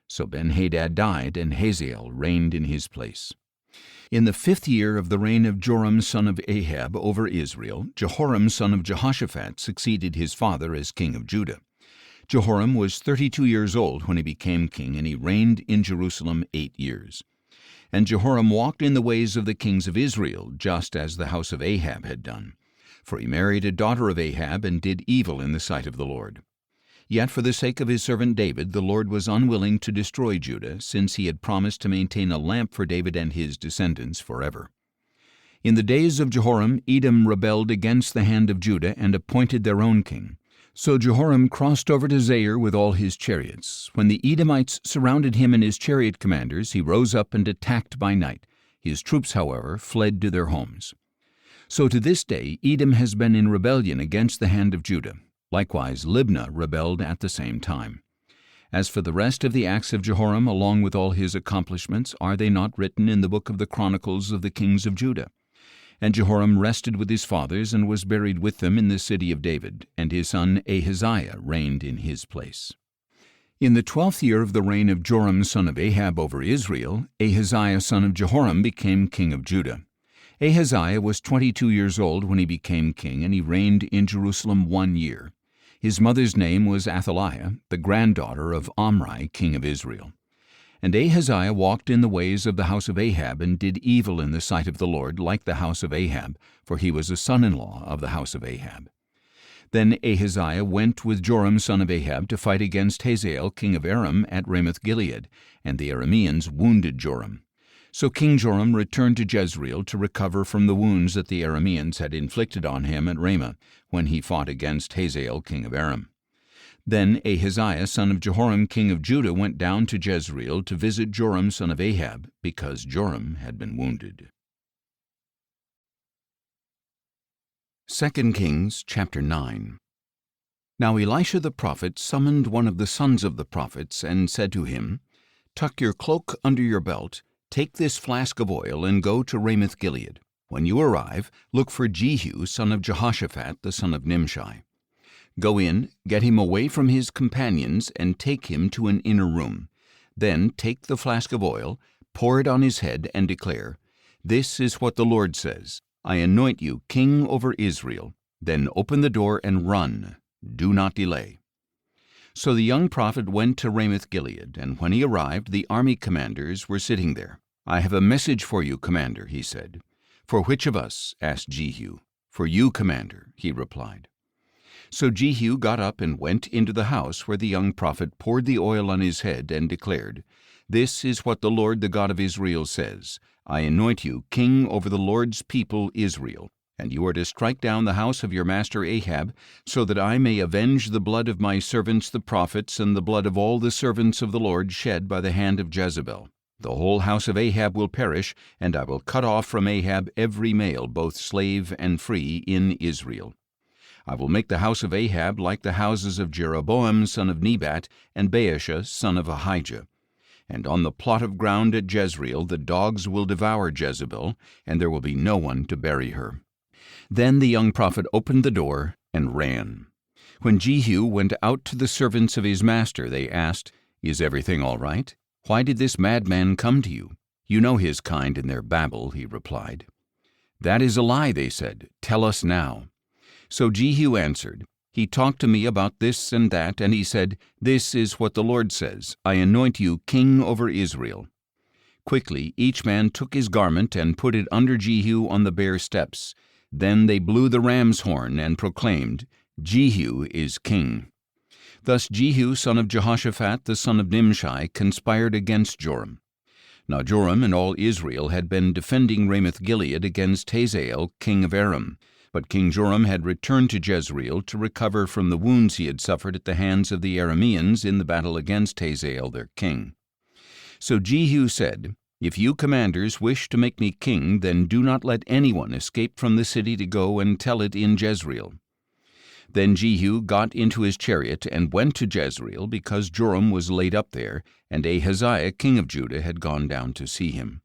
So Ben-Hadad died, and Hazael reigned in his place. In the 5th year of the reign of Joram son of Ahab over Israel, Jehoram son of Jehoshaphat succeeded his father as king of Judah. Jehoram was 32 years old when he became king, and he reigned in Jerusalem 8 years. And Jehoram walked in the ways of the kings of Israel, just as the house of Ahab had done. For he married a daughter of Ahab and did evil in the sight of the Lord. Yet for the sake of his servant David, the Lord was unwilling to destroy Judah, since he had promised to maintain a lamp for David and his descendants forever. In the days of Jehoram, Edom rebelled against the hand of Judah and appointed their own king. So Jehoram crossed over to Zair with all his chariots. When the Edomites surrounded him and his chariot commanders, he rose up and attacked by night. His troops, however, fled to their homes. So to this day Edom has been in rebellion against the hand of Judah. Likewise Libnah rebelled at the same time. As for the rest of the acts of Jehoram, along with all his accomplishments, are they not written in the book of the Chronicles of the kings of Judah? And Jehoram rested with his fathers and was buried with them in the city of David, and his son Ahaziah reigned in his place. In the 12th year of the reign of Joram son of Ahab over Israel, Ahaziah son of Jehoram became king of Judah. Ahaziah was 22 years old when he became king, and he reigned in Jerusalem 1 year. His mother's name was Athaliah, the granddaughter of Omri, king of Israel. And Ahaziah walked in the ways of the house of Ahab, and did evil in the sight of the Lord, like the house of Ahab, for he was a son-in-law of the house of Ahab. Then Ahaziah went with Joram son of Ahab to fight against Hazael king of Aram at Ramoth-Gilead, and the Arameans wounded Joram. So King Joram returned to Jezreel to recover from the wounds that the Arameans had inflicted on him at Ramah, when he fought against Hazael king of Aram. Then Ahaziah son of Jehoram king of Judah went down to Jezreel to visit Joram son of Ahab, because Joram had been wounded. 2 Kings chapter 9. Now Elisha the prophet summoned one of the sons of the prophets, and said to him, Tuck your cloak under your belt, take this flask of oil, and go to Ramoth-Gilead. When you arrive, look for Jehu son of Jehoshaphat the son of Nimshi. Go in, get him away from his companions, and take him to an inner room. Then take the flask of oil, pour it on his head, and declare, This is what the Lord says, I anoint you king over Israel. Then open the door and run. Do not delay. So the young prophet went to Ramoth-Gilead, and when he arrived, the army commanders were sitting there. I have a message for you, commander, he said. For which of us? Asked Jehu. For you, commander, he replied. So Jehu got up and went into the house, where the young prophet poured the oil on his head and declared, This is what the Lord, the God of Israel, says, I anoint you king over the Lord's people Israel, and you are to strike down the house of your master Ahab, so that I may avenge the blood of my servants the prophets, and the blood of all the servants of the Lord shed by the hand of Jezebel. The whole house of Ahab will perish, and I will cut off from Ahab every male, both slave and free, in Israel. I will make the house of Ahab like the houses of Jeroboam son of Nebat and Baasha son of Ahijah. And on the plot of ground at Jezreel the dogs will devour Jezebel, and there will be no one to bury her. Then the young prophet opened the door and ran. When Jehu went out to the servants of his master, they asked, Is everything all right? Why did this madman come to you? You know his kind in their babble, he replied. That is a lie, they said. Tell us now. So Jehu answered, He talked to me about this and that, and he said, This is what the Lord says, I anoint you king over Israel. Quickly each man took his garment and put it under Jehu on the bare steps. Then they blew the ram's horn and proclaimed, Jehu is king. Thus Jehu son of Jehoshaphat the son of Nimshi conspired against Joram. Now Joram and all Israel had been defending Ramoth-Gilead against Hazael king of Aram. But King Joram had returned to Jezreel to recover from the wounds he had suffered at the hands of the Arameans in the battle against Hazael their king. So Jehu said, If you commanders wish to make me king, then do not let anyone escape from the city to go and tell it in Jezreel. Then Jehu got into his chariot and went to Jezreel, because Joram was laid up there, and Ahaziah king of Judah had gone down to see him.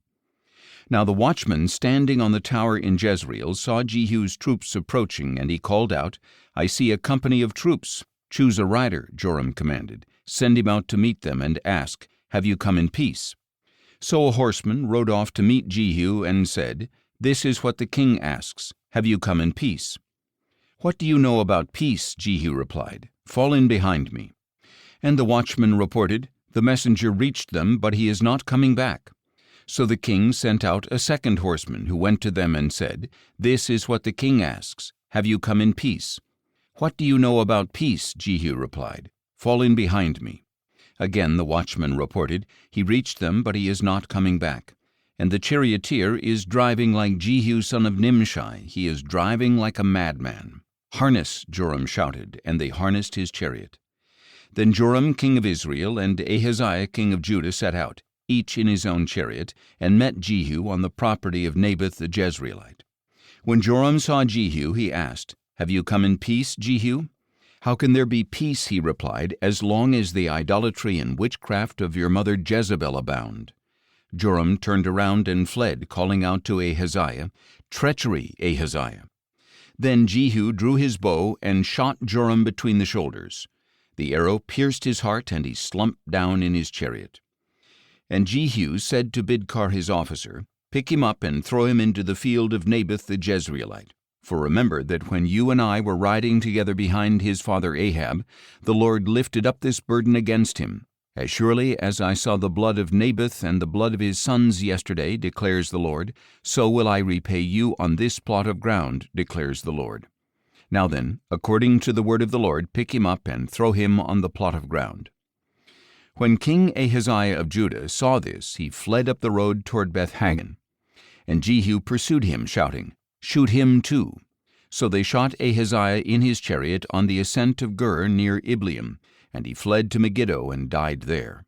Now the watchman standing on the tower in Jezreel saw Jehu's troops approaching, and he called out, I see a company of troops. Choose a rider, Joram commanded. Send him out to meet them, and ask, Have you come in peace? So a horseman rode off to meet Jehu and said, This is what the king asks, Have you come in peace? What do you know about peace? Jehu replied. Fall in behind me. And the watchman reported, "The messenger reached them, but he is not coming back." So the king sent out a second horseman, who went to them and said, "This is what the king asks. Have you come in peace?" "What do you know about peace?" Jehu replied. "Fall in behind me." Again the watchman reported, "He reached them, but he is not coming back. And the charioteer is driving like Jehu son of Nimshi. He is driving like a madman." "Harness," Joram shouted, and they harnessed his chariot. Then Joram king of Israel and Ahaziah king of Judah set out, each in his own chariot, and met Jehu on the property of Naboth the Jezreelite. When Joram saw Jehu, he asked, "Have you come in peace, Jehu?" "How can there be peace," he replied, "as long as the idolatry and witchcraft of your mother Jezebel abound?" Joram turned around and fled, calling out to Ahaziah, "Treachery, Ahaziah!" Then Jehu drew his bow and shot Joram between the shoulders. The arrow pierced his heart, and he slumped down in his chariot. And Jehu said to Bidkar his officer, "Pick him up and throw him into the field of Naboth the Jezreelite. For remember that when you and I were riding together behind his father Ahab, the Lord lifted up this burden against him. As surely as I saw the blood of Naboth and the blood of his sons yesterday, declares the Lord, so will I repay you on this plot of ground, declares the Lord. Now then, according to the word of the Lord, pick him up and throw him on the plot of ground." When King Ahaziah of Judah saw this, he fled up the road toward Beth-Hagan. And Jehu pursued him, shouting, "Shoot him too." So they shot Ahaziah in his chariot on the ascent of Gur near Ibleam, and he fled to Megiddo and died there.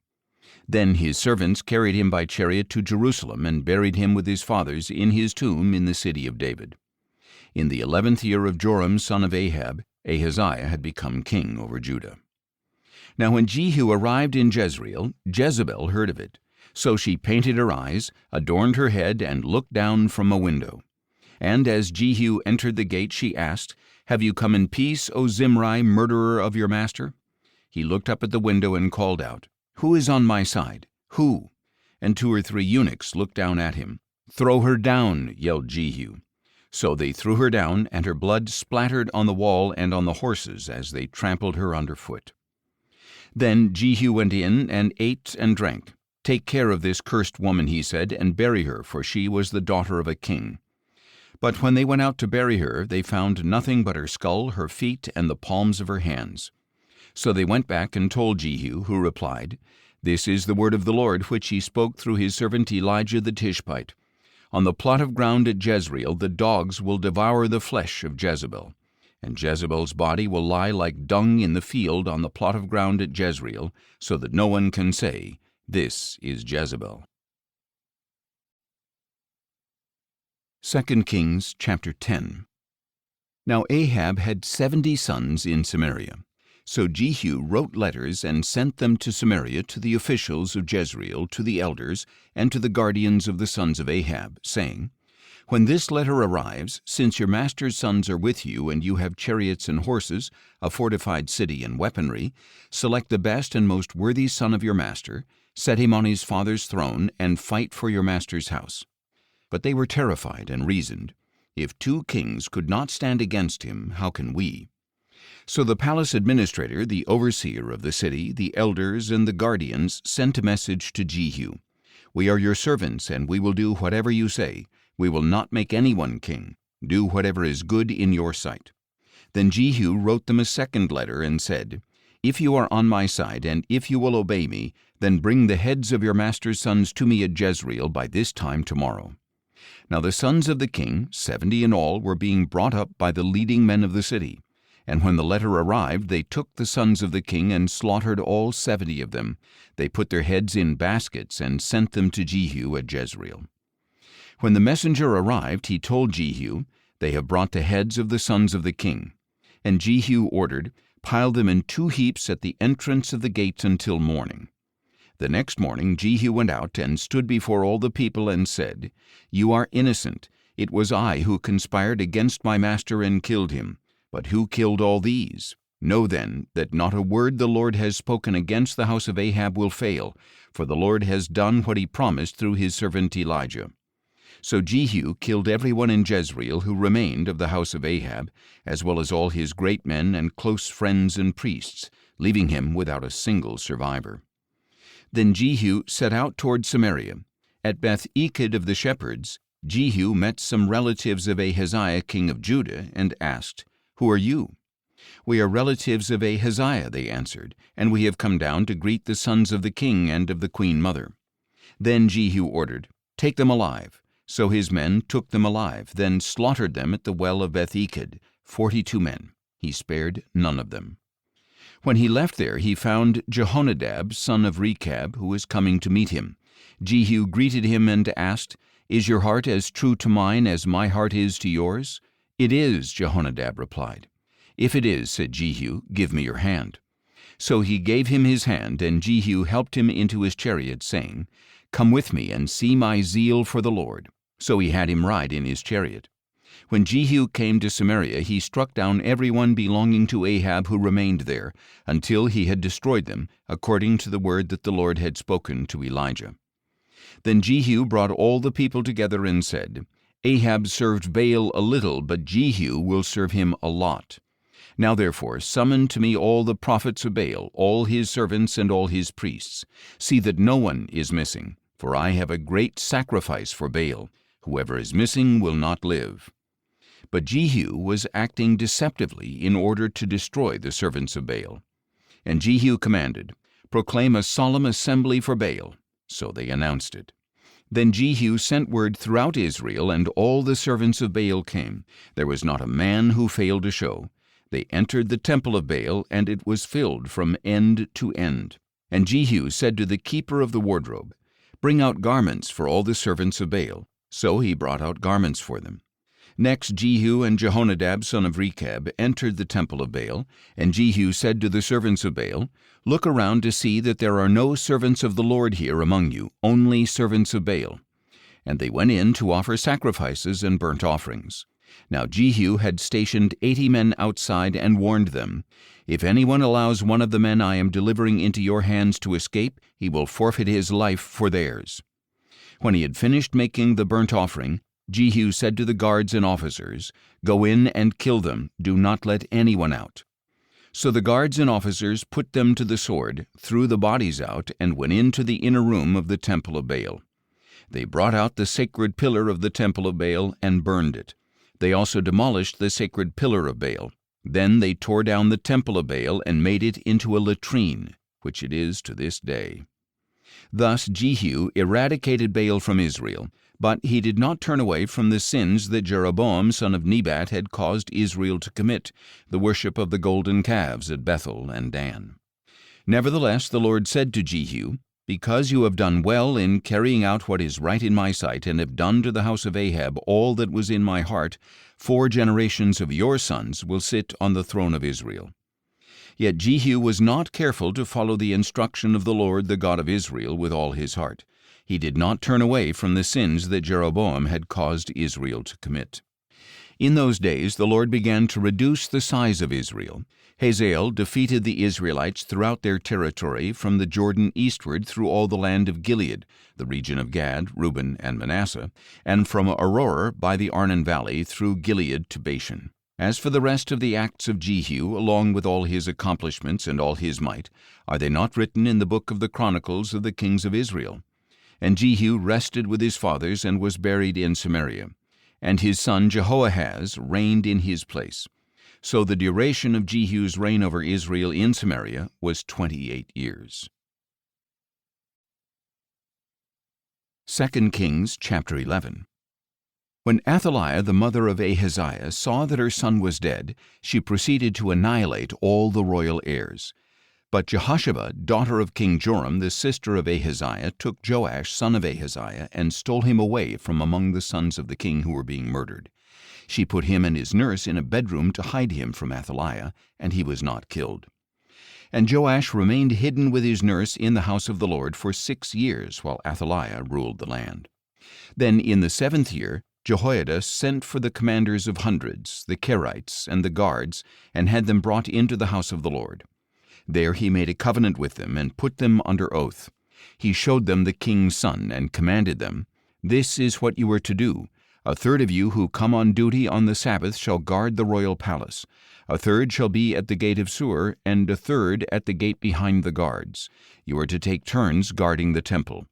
Then his servants carried him by chariot to Jerusalem and buried him with his fathers in his tomb in the city of David. In the 11th year of Joram son of Ahab, Ahaziah had become king over Judah. Now when Jehu arrived in Jezreel, Jezebel heard of it. So she painted her eyes, adorned her head, and looked down from a window. And as Jehu entered the gate, she asked, "Have you come in peace, O Zimri, murderer of your master?" He looked up at the window and called out, "Who is on my side? Who?" And 2 or 3 eunuchs looked down at him. "Throw her down," yelled Jehu. So they threw her down, and her blood splattered on the wall and on the horses as they trampled her underfoot. Then Jehu went in and ate and drank. "Take care of this cursed woman," he said, "and bury her, for she was the daughter of a king." But when they went out to bury her, they found nothing but her skull, her feet, and the palms of her hands. So they went back and told Jehu, who replied, "This is the word of the Lord, which he spoke through his servant Elijah the Tishbite. On the plot of ground at Jezreel the dogs will devour the flesh of Jezebel, and Jezebel's body will lie like dung in the field on the plot of ground at Jezreel, so that no one can say, 'This is Jezebel.'" 2 Kings chapter 10. Now Ahab had 70 sons in Samaria. So Jehu wrote letters and sent them to Samaria to the officials of Jezreel, to the elders, and to the guardians of the sons of Ahab, saying, "When this letter arrives, since your master's sons are with you, and you have chariots and horses, a fortified city and weaponry, select the best and most worthy son of your master, set him on his father's throne, and fight for your master's house." But they were terrified and reasoned, "If 2 kings could not stand against him, how can we?" So the palace administrator, the overseer of the city, the elders, and the guardians sent a message to Jehu, "We are your servants, and we will do whatever you say. We will not make anyone king. Do whatever is good in your sight." Then Jehu wrote them a second letter and said, "If you are on my side, and if you will obey me, then bring the heads of your master's sons to me at Jezreel by this time tomorrow." Now the sons of the king, 70 in all, were being brought up by the leading men of the city. And when the letter arrived, they took the sons of the king and slaughtered all 70 of them. They put their heads in baskets and sent them to Jehu at Jezreel. When the messenger arrived, he told Jehu, "They have brought the heads of the sons of the king." And Jehu ordered, "Pile them in 2 heaps at the entrance of the gate until morning." The next morning Jehu went out and stood before all the people and said, "You are innocent. It was I who conspired against my master and killed him. But who killed all these? Know then that not a word the Lord has spoken against the house of Ahab will fail, for the Lord has done what he promised through his servant Elijah." So Jehu killed everyone in Jezreel who remained of the house of Ahab, as well as all his great men and close friends and priests, leaving him without a single survivor. Then Jehu set out toward Samaria. At Beth-Eked of the shepherds, Jehu met some relatives of Ahaziah king of Judah and asked, "Who are you?" "We are relatives of Ahaziah," they answered, "and we have come down to greet the sons of the king and of the queen mother." Then Jehu ordered, "Take them alive." So his men took them alive, then slaughtered them at the well of Beth-Eked, 42 men. He spared none of them. When he left there, he found Jehonadab, son of Rechab, who was coming to meet him. Jehu greeted him and asked, "Is your heart as true to mine as my heart is to yours?" "It is," Jehonadab replied. "If it is," said Jehu, "give me your hand." So he gave him his hand, and Jehu helped him into his chariot, saying, "Come with me and see my zeal for the Lord." So he had him ride in his chariot. When Jehu came to Samaria, he struck down everyone belonging to Ahab who remained there, until he had destroyed them, according to the word that the Lord had spoken to Elijah. Then Jehu brought all the people together and said, "Ahab served Baal a little, but Jehu will serve him a lot. Now therefore summon to me all the prophets of Baal, all his servants and all his priests. See that no one is missing, for I have a great sacrifice for Baal. Whoever is missing will not live." But Jehu was acting deceptively in order to destroy the servants of Baal. And Jehu commanded, "Proclaim a solemn assembly for Baal." So they announced it. Then Jehu sent word throughout Israel, and all the servants of Baal came. There was not a man who failed to show. They entered the temple of Baal, and it was filled from end to end. And Jehu said to the keeper of the wardrobe, "Bring out garments for all the servants of Baal." So he brought out garments for them. Next Jehu and Jehonadab son of Rechab entered the temple of Baal, and Jehu said to the servants of Baal, "Look around to see that there are no servants of the Lord here among you, only servants of Baal." And they went in to offer sacrifices and burnt offerings. Now Jehu had stationed 80 men outside and warned them, "If anyone allows one of the men I am delivering into your hands to escape, he will forfeit his life for theirs." When he had finished making the burnt offering, Jehu said to the guards and officers, "Go in and kill them, do not let anyone out." So the guards and officers put them to the sword, threw the bodies out, and went into the inner room of the temple of Baal. They brought out the sacred pillar of the temple of Baal and burned it. They also demolished the sacred pillar of Baal. Then they tore down the temple of Baal and made it into a latrine, which it is to this day. Thus Jehu eradicated Baal from Israel, but he did not turn away from the sins that Jeroboam son of Nebat had caused Israel to commit, the worship of the golden calves at Bethel and Dan. Nevertheless the Lord said to Jehu, "Because you have done well in carrying out what is right in my sight, and have done to the house of Ahab all that was in my heart, 4 generations of your sons will sit on the throne of Israel." Yet Jehu was not careful to follow the instruction of the Lord, the God of Israel, with all his heart. He did not turn away from the sins that Jeroboam had caused Israel to commit. In those days the Lord began to reduce the size of Israel. Hazael defeated the Israelites throughout their territory from the Jordan eastward through all the land of Gilead, the region of Gad, Reuben, and Manasseh, and from Aroer by the Arnon Valley through Gilead to Bashan. As for the rest of the acts of Jehu, along with all his accomplishments and all his might, are they not written in the book of the Chronicles of the kings of Israel? And Jehu rested with his fathers and was buried in Samaria. And his son Jehoahaz reigned in his place. So the duration of Jehu's reign over Israel in Samaria was 28 years. 2 Kings chapter 11. When Athaliah, the mother of Ahaziah, saw that her son was dead, she proceeded to annihilate all the royal heirs. But Jehosheba, daughter of King Joram, the sister of Ahaziah, took Joash, son of Ahaziah, and stole him away from among the sons of the king who were being murdered. She put him and his nurse in a bedroom to hide him from Athaliah, and he was not killed. And Joash remained hidden with his nurse in the house of the Lord for 6 years, while Athaliah ruled the land. Then in the 7th year, Jehoiada sent for the commanders of hundreds, the Kerites, and the guards, and had them brought into the house of the Lord. There he made a covenant with them and put them under oath. He showed them the king's son and commanded them, "This is what you are to do. A third of you who come on duty on the Sabbath shall guard the royal palace. A third shall be at the gate of Sur, and a third at the gate behind the guards. You are to take turns guarding the temple.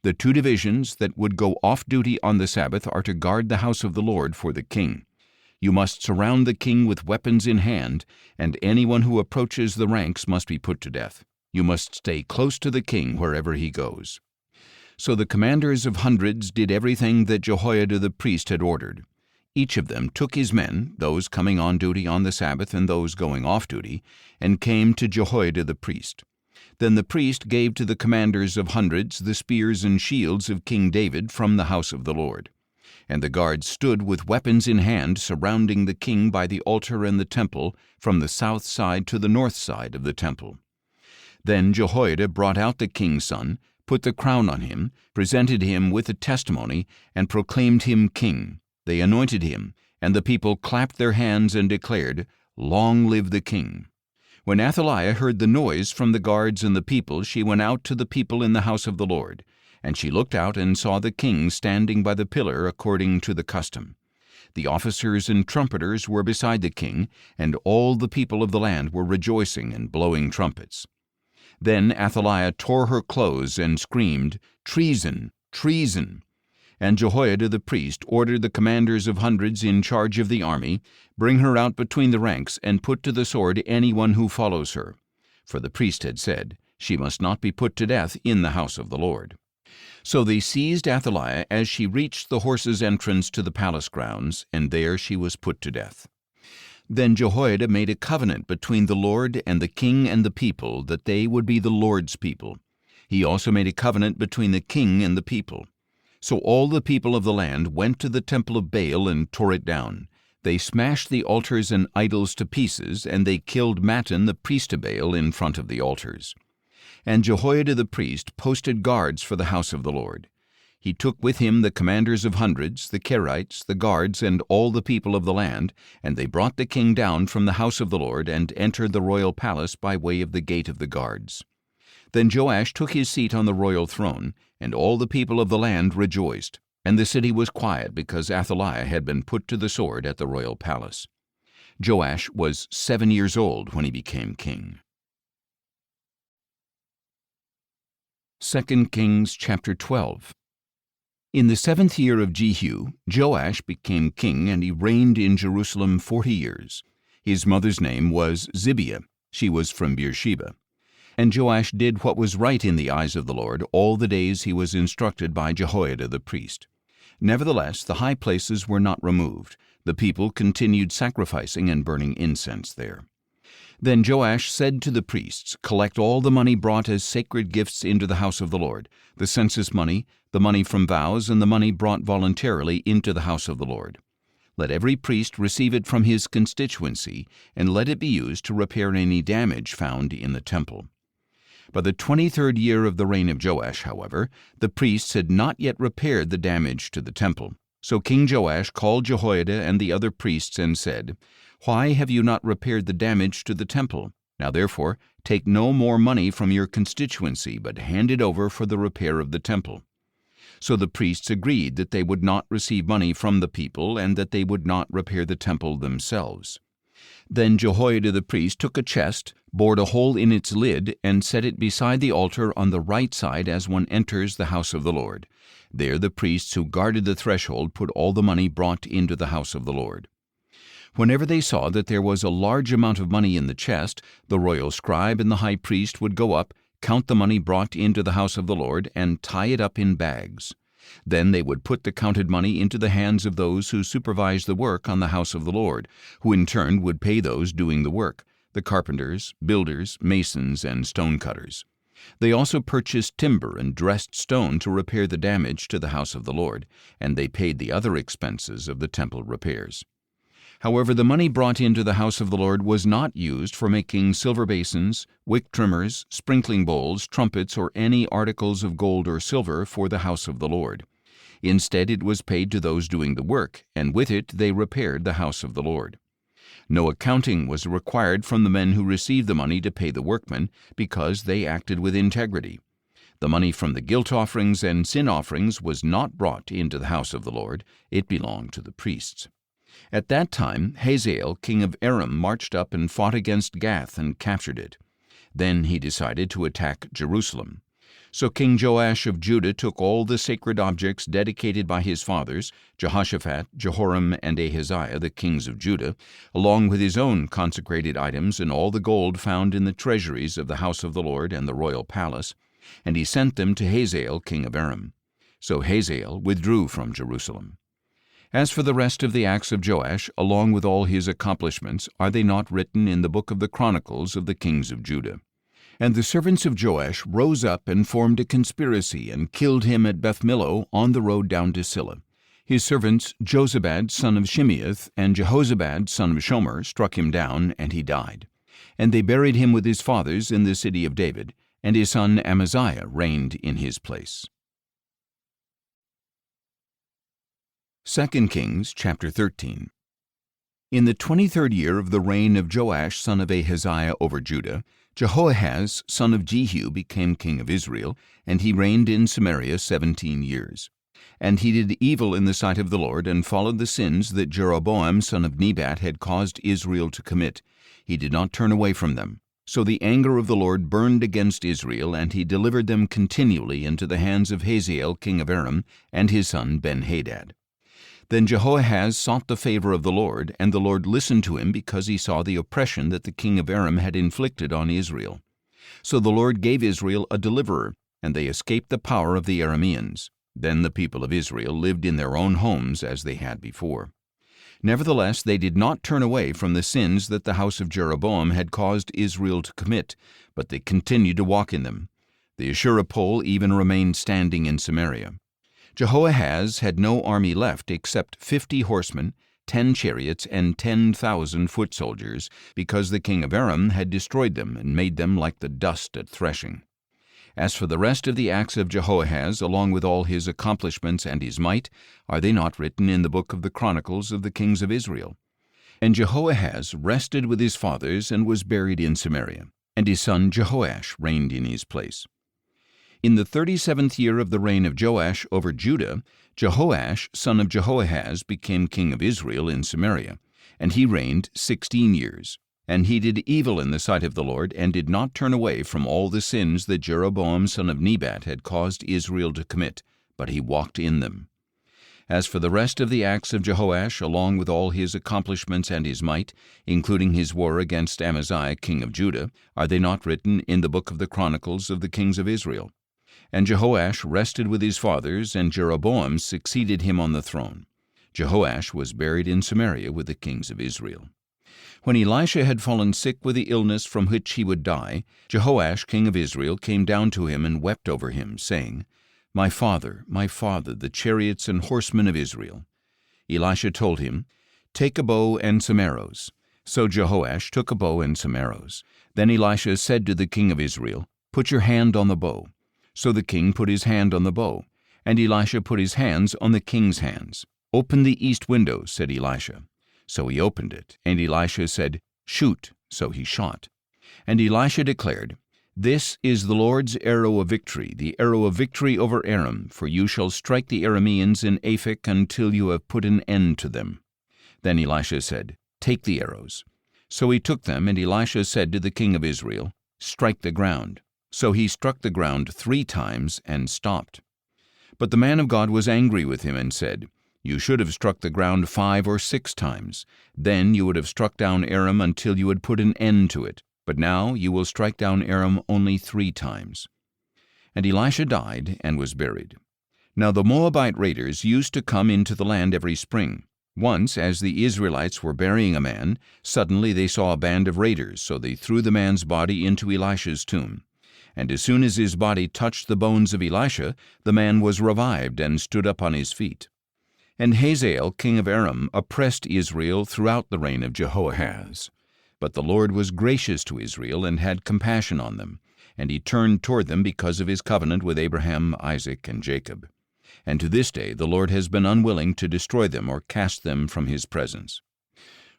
The 2 divisions that would go off duty on the Sabbath are to guard the house of the Lord for the king. You must surround the king with weapons in hand, and anyone who approaches the ranks must be put to death. You must stay close to the king wherever he goes." So the commanders of hundreds did everything that Jehoiada the priest had ordered. Each of them took his men, those coming on duty on the Sabbath and those going off duty, and came to Jehoiada the priest. Then the priest gave to the commanders of hundreds the spears and shields of King David from the house of the Lord. And the guards stood with weapons in hand surrounding the king by the altar and the temple, from the south side to the north side of the temple. Then Jehoiada brought out the king's son, put the crown on him, presented him with a testimony, and proclaimed him king. They anointed him, and the people clapped their hands and declared, "Long live the king." When Athaliah heard the noise from the guards and the people, she went out to the people in the house of the Lord. And she looked out and saw the king standing by the pillar according to the custom. The officers and trumpeters were beside the king, and all the people of the land were rejoicing and blowing trumpets. Then Athaliah tore her clothes and screamed, "Treason! Treason!" And Jehoiada the priest ordered the commanders of hundreds in charge of the army, "Bring her out between the ranks, and put to the sword anyone who follows her." For the priest had said, "She must not be put to death in the house of the Lord." So they seized Athaliah as she reached the horses' entrance to the palace grounds, and there she was put to death. Then Jehoiada made a covenant between the Lord and the king and the people, that they would be the Lord's people. He also made a covenant between the king and the people. So all the people of the land went to the temple of Baal and tore it down. They smashed the altars and idols to pieces, and they killed Mattan the priest of Baal in front of the altars. And Jehoiada the priest posted guards for the house of the Lord. He took with him the commanders of hundreds, the Kerites, the guards, and all the people of the land, and they brought the king down from the house of the Lord and entered the royal palace by way of the gate of the guards. Then Joash took his seat on the royal throne, and all the people of the land rejoiced, and the city was quiet because Athaliah had been put to the sword at the royal palace. Joash was 7 years old when he became king. 2 Kings chapter 12. In the 7th year of Jehu, Joash became king, and he reigned in Jerusalem 40 years. His mother's name was Zibiah. She was from Beersheba. And Joash did what was right in the eyes of the Lord all the days he was instructed by Jehoiada the priest. Nevertheless, the high places were not removed. The people continued sacrificing and burning incense there. Then Joash said to the priests, "Collect all the money brought as sacred gifts into the house of the Lord, the census money, the money from vows, and the money brought voluntarily into the house of the Lord. Let every priest receive it from his constituency, and let it be used to repair any damage found in the temple." By the 23rd year of the reign of Joash, however, the priests had not yet repaired the damage to the temple. So King Joash called Jehoiada and the other priests and said, "Why have you not repaired the damage to the temple? Now therefore, take no more money from your constituency, but hand it over for the repair of the temple." So the priests agreed that they would not receive money from the people, and that they would not repair the temple themselves. Then Jehoiada the priest took a chest, bored a hole in its lid, and set it beside the altar on the right side as one enters the house of the Lord. There the priests who guarded the threshold put all the money brought into the house of the Lord. Whenever they saw that there was a large amount of money in the chest, the royal scribe and the high priest would go up, count the money brought into the house of the Lord, and tie it up in bags. Then they would put the counted money into the hands of those who supervised the work on the house of the Lord, who in turn would pay those doing the work, the carpenters, builders, masons, and stonecutters. They also purchased timber and dressed stone to repair the damage to the house of the Lord, and they paid the other expenses of the temple repairs. However, the money brought into the house of the Lord was not used for making silver basins, wick trimmers, sprinkling bowls, trumpets, or any articles of gold or silver for the house of the Lord. Instead, it was paid to those doing the work, and with it they repaired the house of the Lord. No accounting was required from the men who received the money to pay the workmen, because they acted with integrity. The money from the guilt offerings and sin offerings was not brought into the house of the Lord. It belonged to the priests. At that time, Hazael, king of Aram, marched up and fought against Gath and captured it. Then he decided to attack Jerusalem. So King Joash of Judah took all the sacred objects dedicated by his fathers, Jehoshaphat, Jehoram, and Ahaziah, the kings of Judah, along with his own consecrated items and all the gold found in the treasuries of the house of the Lord and the royal palace, and he sent them to Hazael, king of Aram. So Hazael withdrew from Jerusalem. As for the rest of the acts of Joash, along with all his accomplishments, are they not written in the book of the Chronicles of the kings of Judah? And the servants of Joash rose up and formed a conspiracy and killed him at Beth-Millo on the road down to Silla. His servants Jozabad son of Shimeath and Jehozabad son of Shomer struck him down, and he died. And they buried him with his fathers in the city of David, and his son Amaziah reigned in his place. 2 Kings chapter 13. In the 23rd year of the reign of Joash son of Ahaziah over Judah, Jehoahaz son of Jehu became king of Israel, and he reigned in Samaria 17 years. And he did evil in the sight of the Lord, and followed the sins that Jeroboam son of Nebat had caused Israel to commit. He did not turn away from them. So the anger of the Lord burned against Israel, and he delivered them continually into the hands of Hazael king of Aram and his son Ben-Hadad. Then Jehoahaz sought the favor of the Lord, and the Lord listened to him because he saw the oppression that the king of Aram had inflicted on Israel. So the Lord gave Israel a deliverer, and they escaped the power of the Arameans. Then the people of Israel lived in their own homes as they had before. Nevertheless, they did not turn away from the sins that the house of Jeroboam had caused Israel to commit, but they continued to walk in them. The Asherah pole even remained standing in Samaria. Jehoahaz had no army left except 50 horsemen, 10 chariots, and 10,000 foot soldiers, because the king of Aram had destroyed them and made them like the dust at threshing. As for the rest of the acts of Jehoahaz, along with all his accomplishments and his might, are they not written in the book of the Chronicles of the kings of Israel? And Jehoahaz rested with his fathers and was buried in Samaria, and his son Jehoash reigned in his place. In the 37th year of the reign of Joash over Judah, Jehoash, son of Jehoahaz, became king of Israel in Samaria, and he reigned 16 years. And he did evil in the sight of the Lord, and did not turn away from all the sins that Jeroboam son of Nebat had caused Israel to commit, but he walked in them. As for the rest of the acts of Jehoash, along with all his accomplishments and his might, including his war against Amaziah king of Judah, are they not written in the book of the Chronicles of the kings of Israel? And Jehoash rested with his fathers, and Jeroboam succeeded him on the throne. Jehoash was buried in Samaria with the kings of Israel. When Elisha had fallen sick with the illness from which he would die, Jehoash king of Israel came down to him and wept over him, saying, my father, the chariots and horsemen of Israel." Elisha told him, "Take a bow and some arrows." So Jehoash took a bow and some arrows. Then Elisha said to the king of Israel, "Put your hand on the bow." So the king put his hand on the bow, and Elisha put his hands on the king's hands. "Open the east window," said Elisha. So he opened it, and Elisha said, "Shoot." So he shot. And Elisha declared, "This is the Lord's arrow of victory over Aram, for you shall strike the Arameans in Aphek until you have put an end to them." Then Elisha said, "Take the arrows." So he took them, and Elisha said to the king of Israel, "Strike the ground." So he struck the ground 3 times and stopped. But the man of God was angry with him and said, "You should have struck the ground 5 or 6 times. Then you would have struck down Aram until you had put an end to it. But now you will strike down Aram only 3 times. And Elisha died and was buried. Now the Moabite raiders used to come into the land every spring. Once, as the Israelites were burying a man, suddenly they saw a band of raiders, so they threw the man's body into Elisha's tomb. And as soon as his body touched the bones of Elisha, the man was revived and stood up on his feet. And Hazael, king of Aram, oppressed Israel throughout the reign of Jehoahaz. But the Lord was gracious to Israel and had compassion on them, and he turned toward them because of his covenant with Abraham, Isaac, and Jacob. And to this day the Lord has been unwilling to destroy them or cast them from his presence.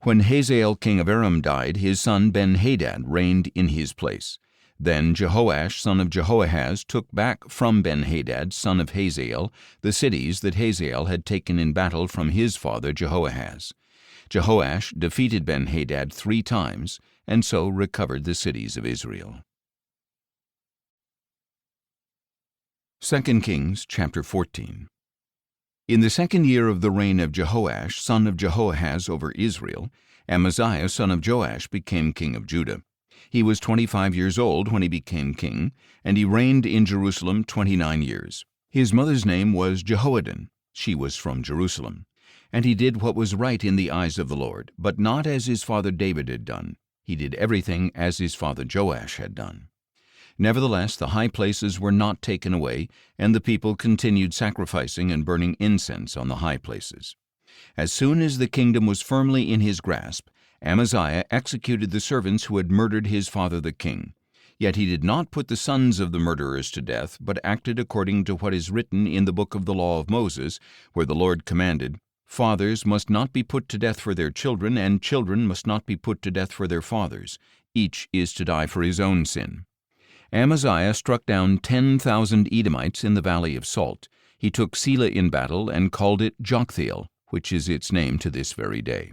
When Hazael king of Aram died, his son Ben-Hadad reigned in his place. Then Jehoash son of Jehoahaz took back from Ben-Hadad son of Hazael the cities that Hazael had taken in battle from his father Jehoahaz. Jehoash defeated Ben-Hadad 3 times, and so recovered the cities of Israel. 2 Kings chapter 14. In the 2nd year of the reign of Jehoash son of Jehoahaz over Israel, Amaziah son of Joash became king of Judah. He was 25 years old when he became king, and he reigned in Jerusalem 29 years. His mother's name was Jehoaddan. She was from Jerusalem. And he did what was right in the eyes of the Lord, but not as his father David had done. He did everything as his father Joash had done. Nevertheless, the high places were not taken away, and the people continued sacrificing and burning incense on the high places. As soon as the kingdom was firmly in his grasp, Amaziah executed the servants who had murdered his father the king. Yet he did not put the sons of the murderers to death, but acted according to what is written in the book of the law of Moses, where the Lord commanded, "Fathers must not be put to death for their children, and children must not be put to death for their fathers. Each is to die for his own sin." Amaziah struck down 10,000 Edomites in the valley of Salt. He took Selah in battle and called it Joktheel, which is its name to this very day.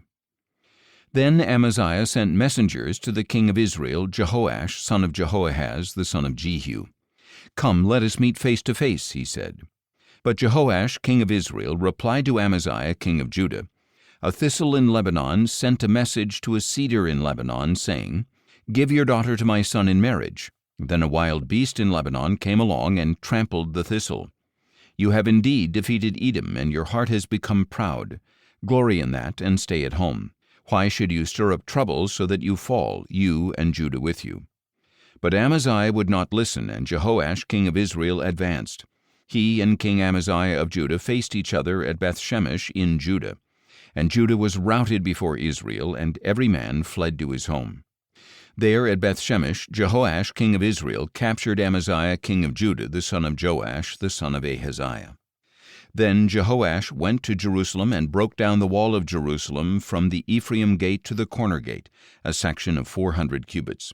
Then Amaziah sent messengers to the king of Israel, Jehoash, son of Jehoahaz, the son of Jehu. "Come, let us meet face to face," he said. But Jehoash, king of Israel, replied to Amaziah, king of Judah, "A thistle in Lebanon sent a message to a cedar in Lebanon, saying, 'Give your daughter to my son in marriage.' Then a wild beast in Lebanon came along and trampled the thistle. You have indeed defeated Edom, and your heart has become proud. Glory in that, and stay at home. Why should you stir up trouble so that you fall, you and Judah with you?" But Amaziah would not listen, and Jehoash, king of Israel, advanced. He and King Amaziah of Judah faced each other at Beth-Shemesh in Judah. And Judah was routed before Israel, and every man fled to his home. There at Beth-Shemesh, Jehoash, king of Israel, captured Amaziah, king of Judah, the son of Joash, the son of Ahaziah. Then Jehoash went to Jerusalem and broke down the wall of Jerusalem from the Ephraim gate to the corner gate, a section of 400 cubits.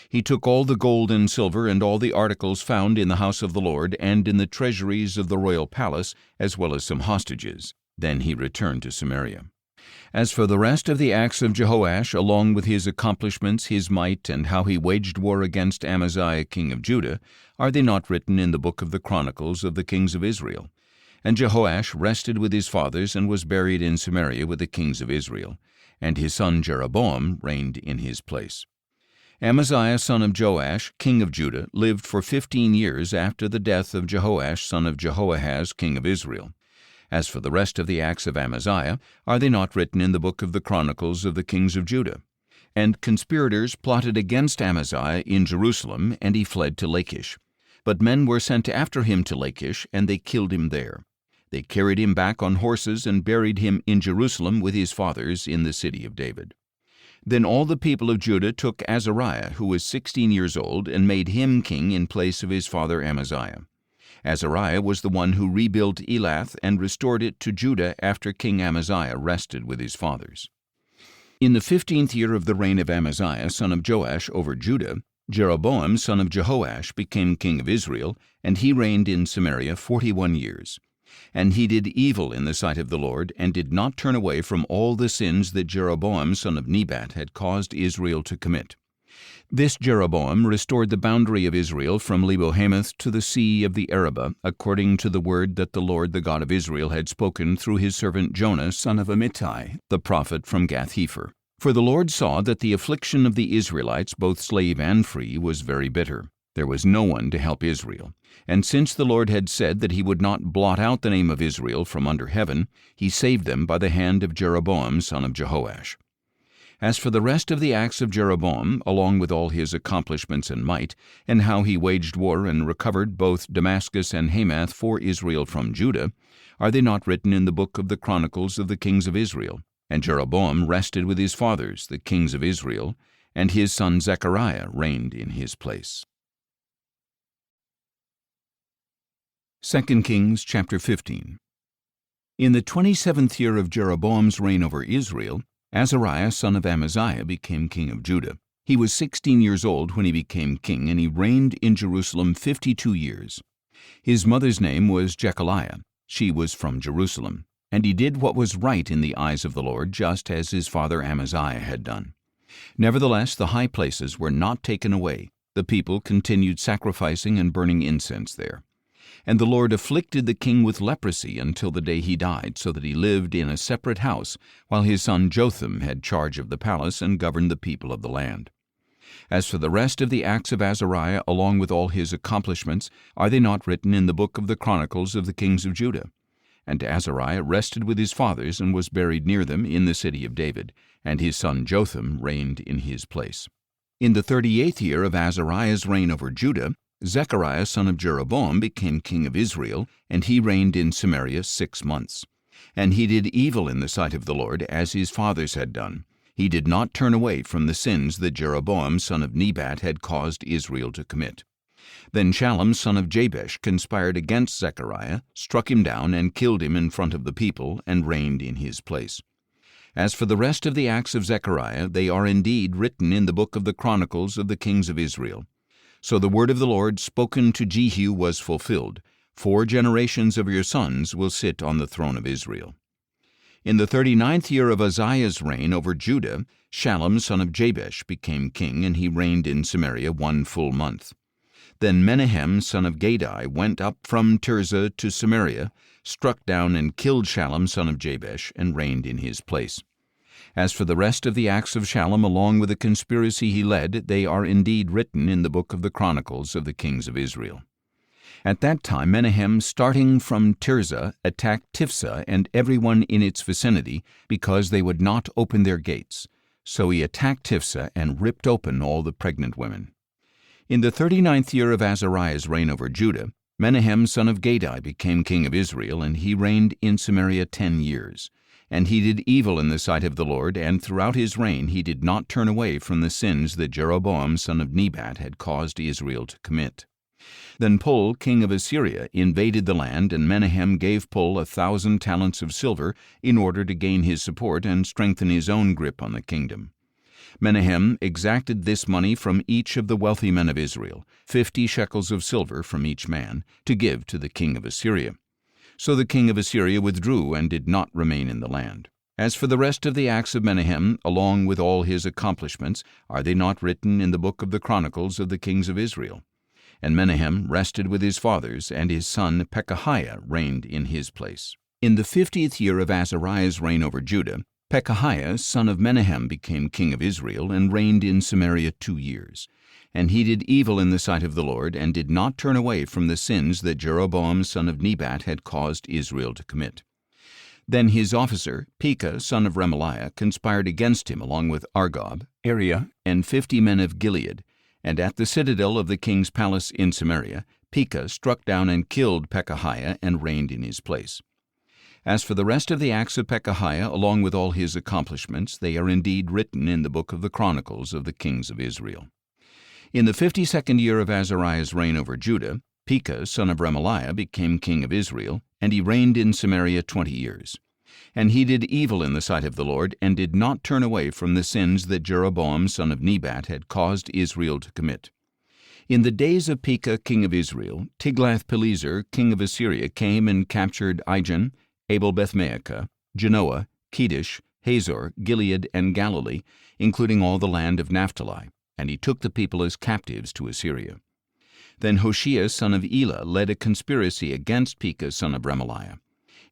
He took all the gold and silver and all the articles found in the house of the Lord and in the treasuries of the royal palace, as well as some hostages. Then he returned to Samaria. As for the rest of the acts of Jehoash, along with his accomplishments, his might, and how he waged war against Amaziah king of Judah, are they not written in the book of the Chronicles of the kings of Israel? And Jehoash rested with his fathers and was buried in Samaria with the kings of Israel, and his son Jeroboam reigned in his place. Amaziah son of Joash, king of Judah, lived for 15 years after the death of Jehoash son of Jehoahaz, king of Israel. As for the rest of the acts of Amaziah, are they not written in the book of the Chronicles of the kings of Judah? And conspirators plotted against Amaziah in Jerusalem, and he fled to Lachish. But men were sent after him to Lachish, and they killed him there. They carried him back on horses and buried him in Jerusalem with his fathers in the city of David. Then all the people of Judah took Azariah, who was 16 years old, and made him king in place of his father Amaziah. Azariah was the one who rebuilt Elath and restored it to Judah after King Amaziah rested with his fathers. In the 15th year of the reign of Amaziah, son of Joash, over Judah, Jeroboam, son of Jehoash, became king of Israel, and he reigned in Samaria 41 years. And he did evil in the sight of the Lord, and did not turn away from all the sins that Jeroboam, son of Nebat, had caused Israel to commit. This Jeroboam restored the boundary of Israel from Lebo-Hamath to the sea of the Arabah, according to the word that the Lord, the God of Israel, had spoken through his servant Jonah, son of Amittai, the prophet from Gath-hepher. For the Lord saw that the affliction of the Israelites, both slave and free, was very bitter. There was no one to help Israel. And since the Lord had said that he would not blot out the name of Israel from under heaven, he saved them by the hand of Jeroboam, son of Jehoash. As for the rest of the acts of Jeroboam, along with all his accomplishments and might, and how he waged war and recovered both Damascus and Hamath for Israel from Judah, are they not written in the book of the Chronicles of the kings of Israel? And Jeroboam rested with his fathers, the kings of Israel, and his son Zechariah reigned in his place. 2 Kings chapter 15. In the 27th year of Jeroboam's reign over Israel, Azariah son of Amaziah became king of Judah. He was 16 years old when he became king, and he reigned in Jerusalem 52 years. His mother's name was Jechaliah. She was from Jerusalem. And he did what was right in the eyes of the Lord, just as his father Amaziah had done. Nevertheless, the high places were not taken away. The people continued sacrificing and burning incense there. And the Lord afflicted the king with leprosy until the day he died, so that he lived in a separate house, while his son Jotham had charge of the palace and governed the people of the land. As for the rest of the acts of Azariah, along with all his accomplishments, are they not written in the book of the Chronicles of the kings of Judah? And Azariah rested with his fathers and was buried near them in the city of David, and his son Jotham reigned in his place. In the 38th year of Azariah's reign over Judah, Zechariah son of Jeroboam became king of Israel, and he reigned in Samaria 6 months. And he did evil in the sight of the Lord, as his fathers had done. He did not turn away from the sins that Jeroboam son of Nebat had caused Israel to commit. Then Shallum son of Jabesh conspired against Zechariah, struck him down, and killed him in front of the people, and reigned in his place. As for the rest of the acts of Zechariah, they are indeed written in the book of the Chronicles of the kings of Israel. So the word of the Lord spoken to Jehu was fulfilled. 4 generations of your sons will sit on the throne of Israel. In the 39th year of Uzziah's reign over Judah, Shallum son of Jabesh became king, and he reigned in Samaria 1 full month. Then Menahem son of Gadai went up from Tirzah to Samaria, struck down and killed Shallum son of Jabesh, and reigned in his place. As for the rest of the acts of Shallum, along with the conspiracy he led, they are indeed written in the book of the Chronicles of the kings of Israel. At that time Menahem, starting from Tirzah, attacked Tiphsah and everyone in its vicinity, because they would not open their gates. So he attacked Tiphsah and ripped open all the pregnant women. In the 39th year of Azariah's reign over Judah, Menahem son of Gadai became king of Israel, and he reigned in Samaria 10 years. And he did evil in the sight of the Lord, and throughout his reign he did not turn away from the sins that Jeroboam son of Nebat had caused Israel to commit. Then Pul, king of Assyria, invaded the land, and Menahem gave Pul 1,000 talents of silver in order to gain his support and strengthen his own grip on the kingdom. Menahem exacted this money from each of the wealthy men of Israel, 50 shekels of silver from each man, to give to the king of Assyria. So the king of Assyria withdrew and did not remain in the land. As for the rest of the acts of Menahem, along with all his accomplishments, are they not written in the book of the Chronicles of the kings of Israel? And Menahem rested with his fathers, and his son Pekahiah reigned in his place. In the 50th year of Azariah's reign over Judah, Pekahiah son of Menahem became king of Israel, and reigned in Samaria 2 years. And he did evil in the sight of the Lord, and did not turn away from the sins that Jeroboam son of Nebat had caused Israel to commit. Then his officer, Pekah son of Remaliah, conspired against him along with Argob, Ariah, and 50 men of Gilead. And at the citadel of the king's palace in Samaria, Pekah struck down and killed Pekahiah, and reigned in his place. As for the rest of the acts of Pekahiah, along with all his accomplishments, they are indeed written in the book of the Chronicles of the kings of Israel. In the 52nd year of Azariah's reign over Judah, Pekah son of Remaliah became king of Israel, and he reigned in Samaria 20 years. And he did evil in the sight of the Lord, and did not turn away from the sins that Jeroboam son of Nebat had caused Israel to commit. In the days of Pekah king of Israel, Tiglath-Pileser king of Assyria came and captured Ijon, Abel-Beth-Maachah, Genoa, Kedesh, Hazor, Gilead, and Galilee, including all the land of Naphtali, and he took the people as captives to Assyria. Then Hoshea son of Elah led a conspiracy against Pekah son of Remaliah.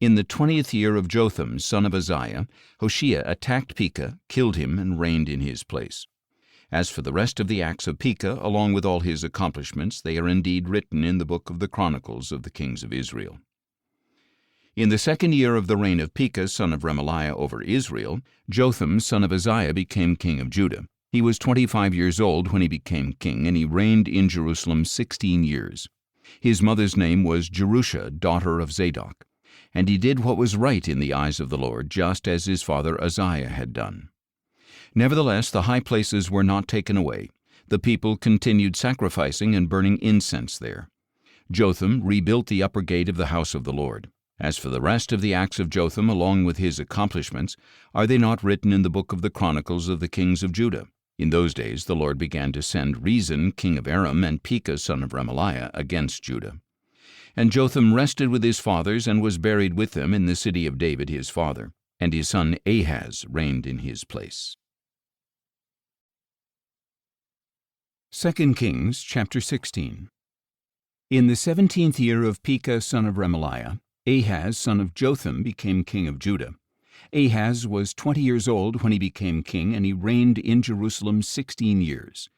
In the 20th year of Jotham son of Uzziah, Hoshea attacked Pekah, killed him, and reigned in his place. As for the rest of the acts of Pekah, along with all his accomplishments, they are indeed written in the book of the Chronicles of the kings of Israel. In the 2nd year of the reign of Pekah son of Remaliah over Israel, Jotham son of Uzziah became king of Judah. He was 25 years old when he became king, and he reigned in Jerusalem 16 years. His mother's name was Jerusha, daughter of Zadok. And he did what was right in the eyes of the Lord, just as his father Uzziah had done. Nevertheless, the high places were not taken away. The people continued sacrificing and burning incense there. Jotham rebuilt the upper gate of the house of the Lord. As for the rest of the acts of Jotham, along with his accomplishments, are they not written in the book of the Chronicles of the kings of Judah? In those days the Lord began to send Rezin king of Aram and Pekah son of Remaliah against Judah. And Jotham rested with his fathers and was buried with them in the city of David his father, and his son Ahaz reigned in his place. 2 Kings chapter 16. In the 17th year of Pekah son of Remaliah, Ahaz son of Jotham became king of Judah. Ahaz was 20 years old when he became king, and he reigned in Jerusalem 16 years.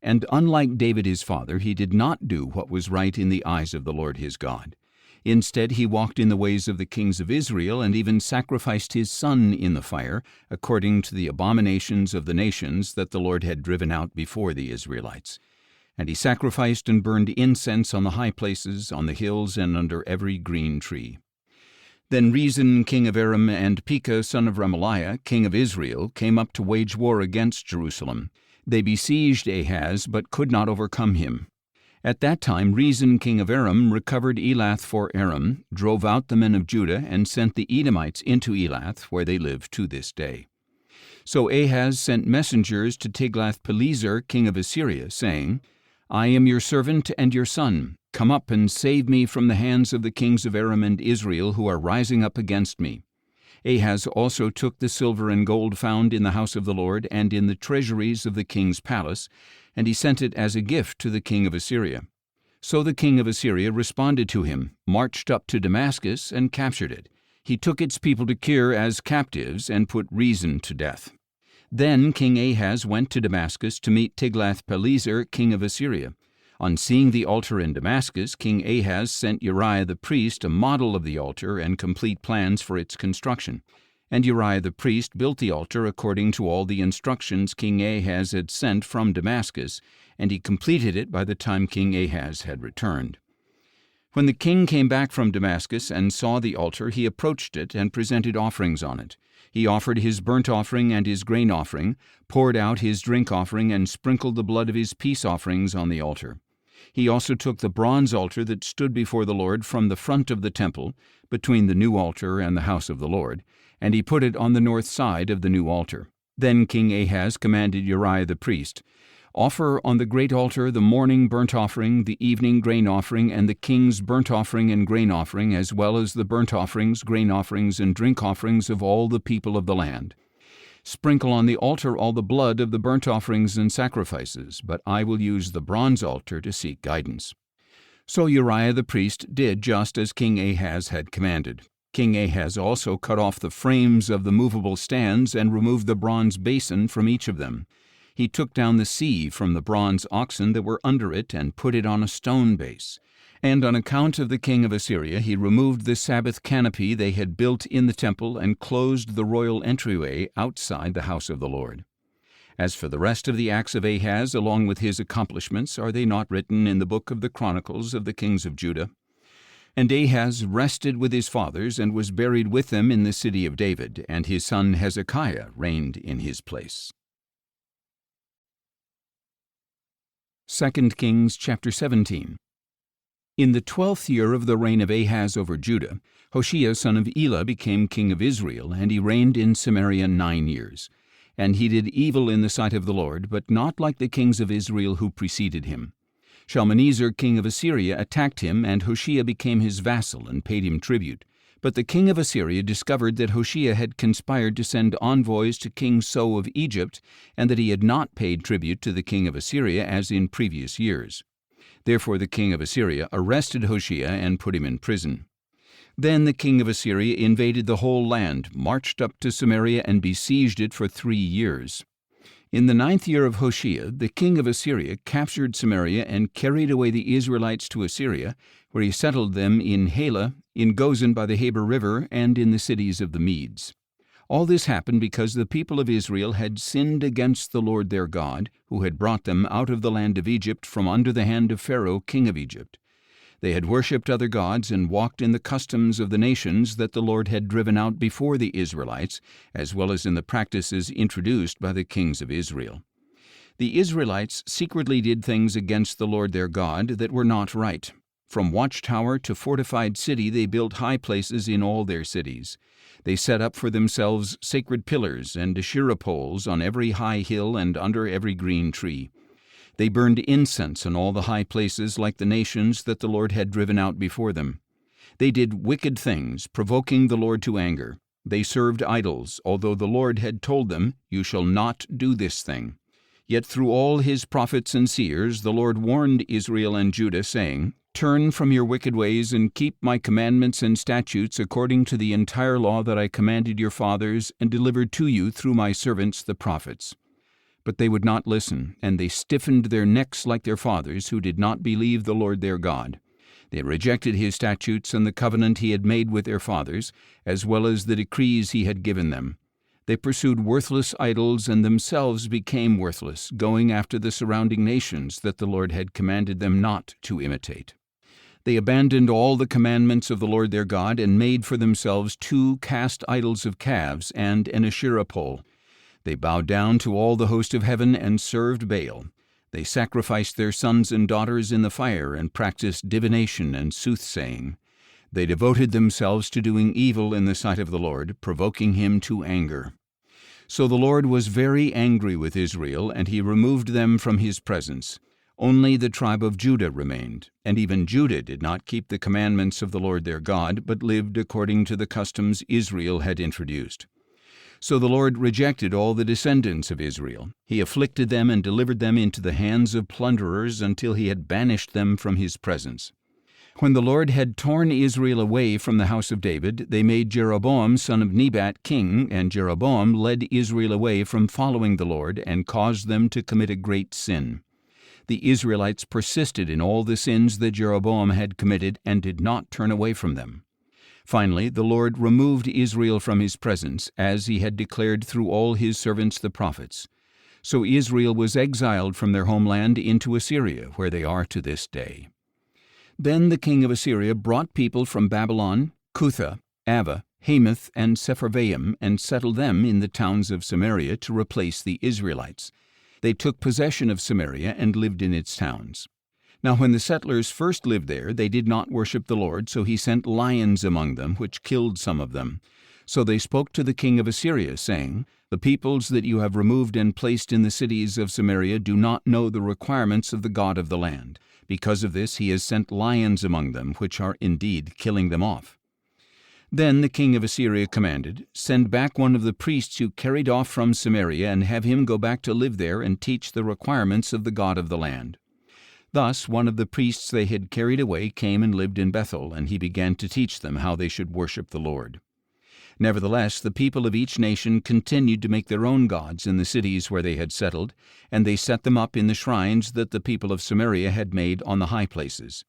And unlike David his father, he did not do what was right in the eyes of the Lord his God. Instead, he walked in the ways of the kings of Israel, and even sacrificed his son in the fire, according to the abominations of the nations that the Lord had driven out before the Israelites. And he sacrificed and burned incense on the high places, on the hills, and under every green tree. Then Rezin king of Aram and Pekah son of Remaliah king of Israel came up to wage war against Jerusalem. They besieged Ahaz, but could not overcome him. At that time Rezin king of Aram recovered Elath for Aram, drove out the men of Judah, and sent the Edomites into Elath, where they live to this day. So Ahaz sent messengers to Tiglath-Pileser king of Assyria, saying, I am your servant and your son. Come up and save me from the hands of the kings of Aram and Israel who are rising up against me. Ahaz also took the silver and gold found in the house of the Lord and in the treasuries of the king's palace, and he sent it as a gift to the king of Assyria. So the king of Assyria responded to him, marched up to Damascus, and captured it. He took its people to Kir as captives and put Rezin to death. Then King Ahaz went to Damascus to meet Tiglath-Pileser king of Assyria. On seeing the altar in Damascus, King Ahaz sent Uriah the priest a model of the altar and complete plans for its construction. And Uriah the priest built the altar according to all the instructions King Ahaz had sent from Damascus, and he completed it by the time King Ahaz had returned. When the king came back from Damascus and saw the altar, he approached it and presented offerings on it. He offered his burnt offering and his grain offering, poured out his drink offering, and sprinkled the blood of his peace offerings on the altar. He also took the bronze altar that stood before the Lord from the front of the temple, between the new altar and the house of the Lord, and he put it on the north side of the new altar. Then King Ahaz commanded Uriah the priest, Offer on the great altar the morning burnt offering, the evening grain offering, and the king's burnt offering and grain offering, as well as the burnt offerings, grain offerings, and drink offerings of all the people of the land. Sprinkle on the altar all the blood of the burnt offerings and sacrifices, but I will use the bronze altar to seek guidance. So Uriah the priest did just as King Ahaz had commanded. King Ahaz also cut off the frames of the movable stands and removed the bronze basin from each of them. He took down the sea from the bronze oxen that were under it and put it on a stone base. And on account of the king of Assyria, he removed the Sabbath canopy they had built in the temple and closed the royal entryway outside the house of the Lord. As for the rest of the acts of Ahaz, along with his accomplishments, are they not written in the book of the Chronicles of the kings of Judah? And Ahaz rested with his fathers and was buried with them in the city of David, and his son Hezekiah reigned in his place. 2 Kings chapter 17. In the 12th year of the reign of Ahaz over Judah, Hoshea son of Elah became king of Israel, and he reigned in Samaria 9 years. And he did evil in the sight of the Lord, but not like the kings of Israel who preceded him. Shalmaneser king of Assyria attacked him, and Hoshea became his vassal and paid him tribute. But the king of Assyria discovered that Hoshea had conspired to send envoys to King So of Egypt, and that he had not paid tribute to the king of Assyria as in previous years. Therefore the king of Assyria arrested Hoshea and put him in prison. Then the king of Assyria invaded the whole land, marched up to Samaria, and besieged it for 3 years. In the 9th year of Hoshea, the king of Assyria captured Samaria and carried away the Israelites to Assyria, where he settled them in Halah, in Gozan by the Habor River, and in the cities of the Medes. All this happened because the people of Israel had sinned against the Lord their God, who had brought them out of the land of Egypt from under the hand of Pharaoh, king of Egypt. They had worshipped other gods and walked in the customs of the nations that the Lord had driven out before the Israelites, as well as in the practices introduced by the kings of Israel. The Israelites secretly did things against the Lord their God that were not right. From watchtower to fortified city they built high places in all their cities. They set up for themselves sacred pillars and Asherah poles on every high hill and under every green tree. They burned incense on all the high places like the nations that the Lord had driven out before them. They did wicked things, provoking the Lord to anger. They served idols, although the Lord had told them, "You shall not do this thing." Yet through all his prophets and seers the Lord warned Israel and Judah, saying, "Turn from your wicked ways and keep my commandments and statutes according to the entire law that I commanded your fathers and delivered to you through my servants the prophets." But they would not listen, and they stiffened their necks like their fathers, who did not believe the Lord their God. They rejected his statutes and the covenant he had made with their fathers, as well as the decrees he had given them. They pursued worthless idols and themselves became worthless, going after the surrounding nations that the Lord had commanded them not to imitate. They abandoned all the commandments of the Lord their God and made for themselves 2 cast idols of calves and an Asherah pole. They bowed down to all the host of heaven and served Baal. They sacrificed their sons and daughters in the fire and practiced divination and soothsaying. They devoted themselves to doing evil in the sight of the Lord, provoking him to anger. So the Lord was very angry with Israel, and he removed them from his presence. Only the tribe of Judah remained, and even Judah did not keep the commandments of the Lord their God, but lived according to the customs Israel had introduced. So the Lord rejected all the descendants of Israel. He afflicted them and delivered them into the hands of plunderers until he had banished them from his presence. When the Lord had torn Israel away from the house of David, they made Jeroboam son of Nebat king, and Jeroboam led Israel away from following the Lord and caused them to commit a great sin. The Israelites persisted in all the sins that Jeroboam had committed and did not turn away from them. Finally, the Lord removed Israel from his presence, as he had declared through all his servants the prophets. So Israel was exiled from their homeland into Assyria, where they are to this day. Then the king of Assyria brought people from Babylon, Cutha, Ava, Hamath, and Sepharvaim, and settled them in the towns of Samaria to replace the Israelites. They took possession of Samaria and lived in its towns. Now when the settlers first lived there, they did not worship the Lord, so he sent lions among them, which killed some of them. So they spoke to the king of Assyria, saying, "The peoples that you have removed and placed in the cities of Samaria do not know the requirements of the God of the land. Because of this he has sent lions among them, which are indeed killing them off." Then the king of Assyria commanded, "Send back one of the priests you carried off from Samaria, and have him go back to live there and teach the requirements of the God of the land." Thus one of the priests they had carried away came and lived in Bethel, and he began to teach them how they should worship the Lord. Nevertheless, the people of each nation continued to make their own gods in the cities where they had settled, and they set them up in the shrines that the people of Samaria had made on the high places.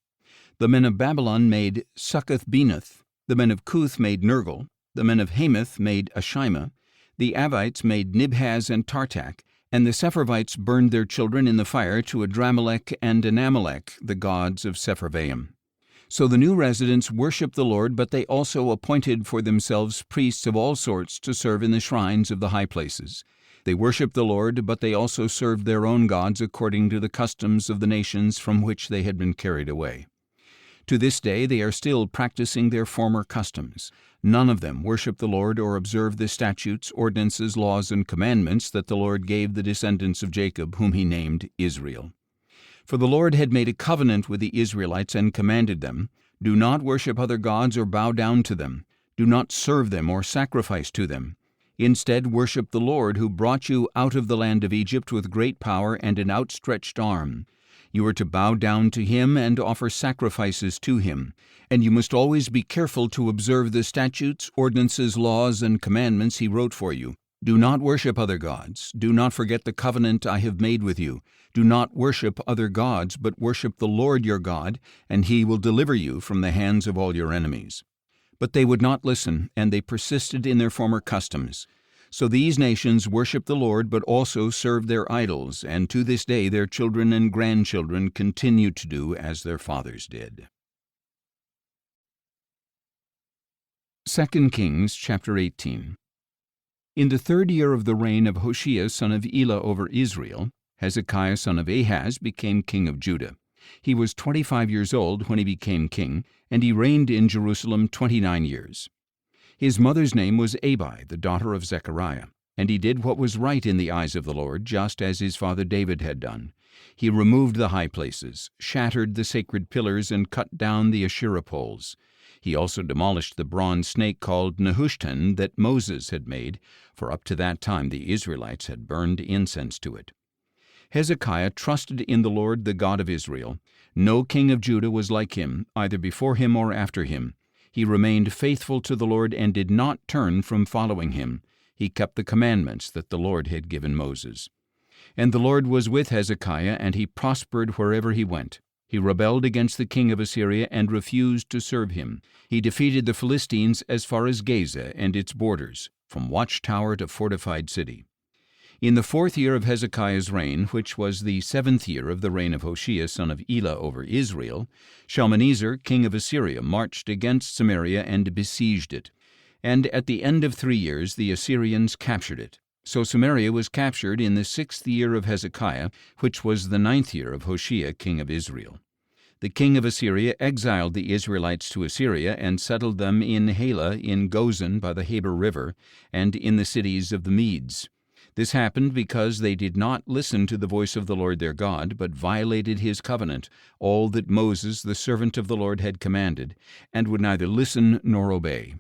The men of Babylon made Succoth-Benoth, the men of Cuth made Nergal, the men of Hamath made Ashima, the Avites made Nibhaz and Tartak, and the Sepharvites burned their children in the fire to Adramelech and Anamelech, the gods of Sepharvaim. So the new residents worshiped the Lord, but they also appointed for themselves priests of all sorts to serve in the shrines of the high places. They worshiped the Lord, but they also served their own gods according to the customs of the nations from which they had been carried away. To this day they are still practicing their former customs. None of them worship the Lord or observe the statutes, ordinances, laws, and commandments that the Lord gave the descendants of Jacob, whom he named Israel. For the Lord had made a covenant with the Israelites and commanded them, "Do not worship other gods or bow down to them. Do not serve them or sacrifice to them. Instead, worship the Lord who brought you out of the land of Egypt with great power and an outstretched arm. You are to bow down to him and offer sacrifices to him. And you must always be careful to observe the statutes, ordinances, laws, and commandments he wrote for you. Do not worship other gods. Do not forget the covenant I have made with you. Do not worship other gods, but worship the Lord your God, and he will deliver you from the hands of all your enemies." But they would not listen, and they persisted in their former customs. So these nations worship the Lord, but also serve their idols, and to this day their children and grandchildren continue to do as their fathers did. 2 Kings chapter 18. In the 3rd year of the reign of Hoshea son of Elah over Israel, Hezekiah son of Ahaz became king of Judah. He was 25 years old when he became king, and he reigned in Jerusalem 29 years. His mother's name was Abi, the daughter of Zechariah, and he did what was right in the eyes of the Lord, just as his father David had done. He removed the high places, shattered the sacred pillars, and cut down the Asherah poles. He also demolished the bronze snake called Nehushtan that Moses had made, for up to that time the Israelites had burned incense to it. Hezekiah trusted in the Lord, the God of Israel. No king of Judah was like him, either before him or after him. He remained faithful to the Lord and did not turn from following him. He kept the commandments that the Lord had given Moses. And the Lord was with Hezekiah, and he prospered wherever he went. He rebelled against the king of Assyria and refused to serve him. He defeated the Philistines as far as Gaza and its borders, from watchtower to fortified city. In the 4th year of Hezekiah's reign, which was the 7th year of the reign of Hoshea son of Elah over Israel, Shalmaneser, king of Assyria, marched against Samaria and besieged it. And at the end of 3 years the Assyrians captured it. So Samaria was captured in the 6th year of Hezekiah, which was the 9th year of Hoshea king of Israel. The king of Assyria exiled the Israelites to Assyria and settled them in Halah in Gozan by the Habor River, and in the cities of the Medes. This happened because they did not listen to the voice of the Lord their God, but violated his covenant, all that Moses the servant of the Lord had commanded, and would neither listen nor obey.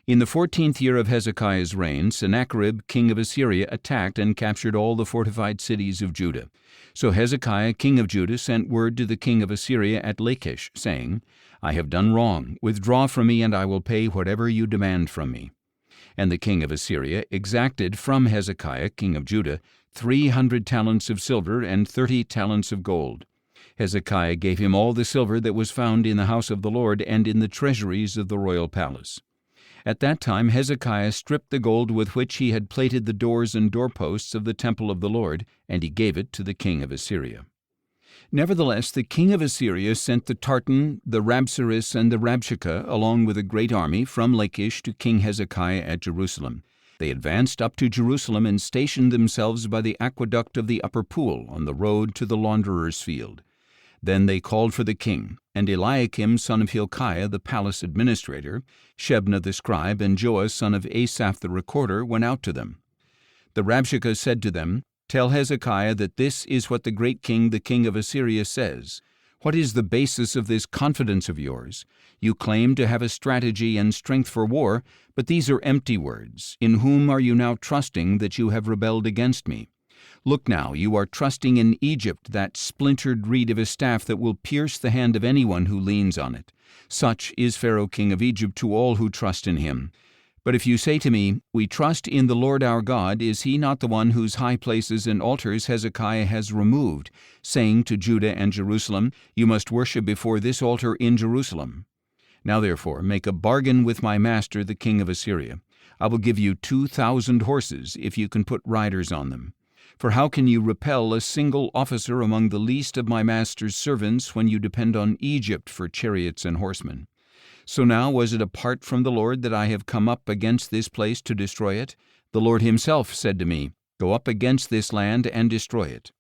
In the 14th year of Hezekiah's reign, Sennacherib king of Assyria attacked and captured all the fortified cities of Judah. So Hezekiah king of Judah sent word to the king of Assyria at Lachish, saying, I have done wrong. Withdraw from me, and I will pay whatever you demand from me. And the king of Assyria exacted from Hezekiah king of Judah 300 talents of silver and 30 talents of gold. Hezekiah gave him all the silver that was found in the house of the Lord and in the treasuries of the royal palace. At that time Hezekiah stripped the gold with which he had plated the doors and doorposts of the temple of the Lord, and he gave it to the king of Assyria. Nevertheless, the king of Assyria sent the Tartan, the Rabsaris, and the Rabshakeh, along with a great army, from Lachish to King Hezekiah at Jerusalem. They advanced up to Jerusalem and stationed themselves by the aqueduct of the upper pool on the road to the launderer's field. Then they called for the king, and Eliakim son of Hilkiah the palace administrator, Shebna the scribe, and Joah son of Asaph the recorder went out to them. The Rabshakeh said to them, Tell Hezekiah that this is what the great king, the king of Assyria, says. What is the basis of this confidence of yours? You claim to have a strategy and strength for war, but these are empty words. In whom are you now trusting that you have rebelled against me? Look now, you are trusting in Egypt, that splintered reed of a staff that will pierce the hand of anyone who leans on it. Such is Pharaoh king of Egypt to all who trust in him. But if you say to me, We trust in the Lord our God, is he not the one whose high places and altars Hezekiah has removed, saying to Judah and Jerusalem, You must worship before this altar in Jerusalem? Now therefore make a bargain with my master the king of Assyria. I will give you 2,000 horses, if you can put riders on them. For how can you repel a single officer among the least of my master's servants when you depend on Egypt for chariots and horsemen? So now was it apart from the Lord that I have come up against this place to destroy it? The Lord himself said to me, Go up against this land and destroy it.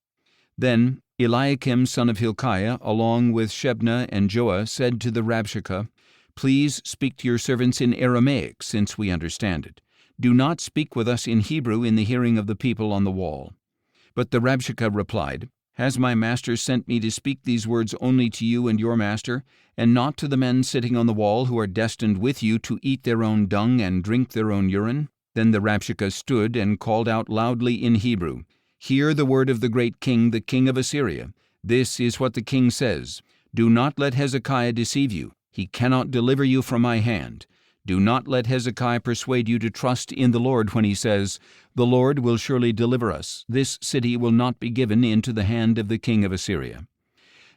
Then Eliakim son of Hilkiah, along with Shebna and Joah, said to the Rabshakeh, Please speak to your servants in Aramaic, since we understand it. Do not speak with us in Hebrew in the hearing of the people on the wall. But the Rabshakeh replied, Has my master sent me to speak these words only to you and your master, and not to the men sitting on the wall who are destined with you to eat their own dung and drink their own urine? Then the Rabshakeh stood and called out loudly in Hebrew, Hear the word of the great king, the king of Assyria. This is what the king says, Do not let Hezekiah deceive you. He cannot deliver you from my hand. Do not let Hezekiah persuade you to trust in the Lord when he says, The Lord will surely deliver us. This city will not be given into the hand of the king of Assyria.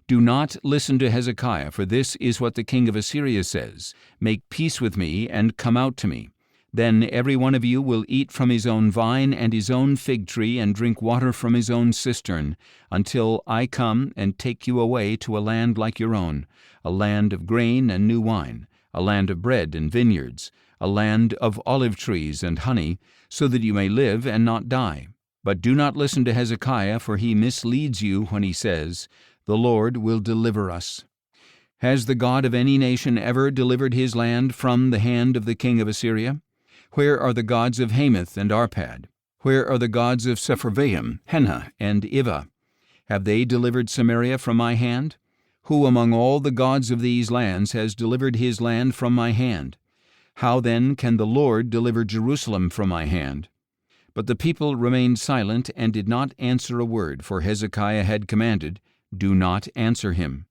Do not listen to Hezekiah, for this is what the king of Assyria says, Make peace with me and come out to me. Then every one of you will eat from his own vine and his own fig tree and drink water from his own cistern, until I come and take you away to a land like your own, a land of grain and new wine, a land of bread and vineyards, a land of olive trees and honey, so that you may live and not die. But do not listen to Hezekiah, for he misleads you when he says, the Lord will deliver us. Has the God of any nation ever delivered his land from the hand of the king of Assyria? Where are the gods of Hamath and Arpad? Where are the gods of Sepharvaim, Hena, and Ivah? Have they delivered Samaria from my hand? Who among all the gods of these lands has delivered his land from my hand? How then can the Lord deliver Jerusalem from my hand? But the people remained silent and did not answer a word, for Hezekiah had commanded, "Do not answer him."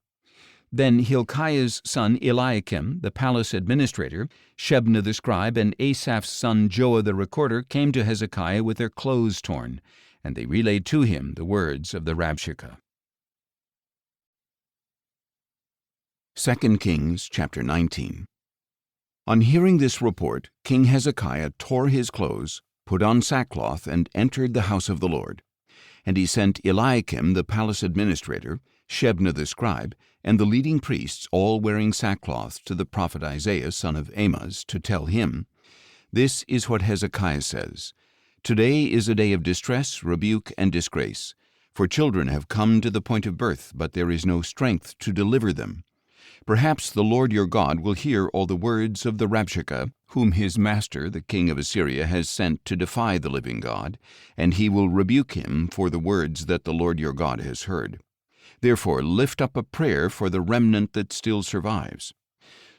Then Hilkiah's son Eliakim, the palace administrator, Shebna the scribe, and Asaph's son Joah the recorder came to Hezekiah with their clothes torn, and they relayed to him the words of the Rabshakeh. 2 Kings chapter 19. On hearing this report, King Hezekiah tore his clothes, put on sackcloth, and entered the house of the Lord. And he sent Eliakim the palace administrator, Shebna the scribe, and the leading priests, all wearing sackcloth, to the prophet Isaiah son of Amoz, to tell him, "This is what Hezekiah says. Today is a day of distress, rebuke, and disgrace. For children have come to the point of birth, but there is no strength to deliver them. Perhaps the Lord your God will hear all the words of the Rabshakeh, whom his master, the king of Assyria, has sent to defy the living God, and he will rebuke him for the words that the Lord your God has heard. Therefore lift up a prayer for the remnant that still survives."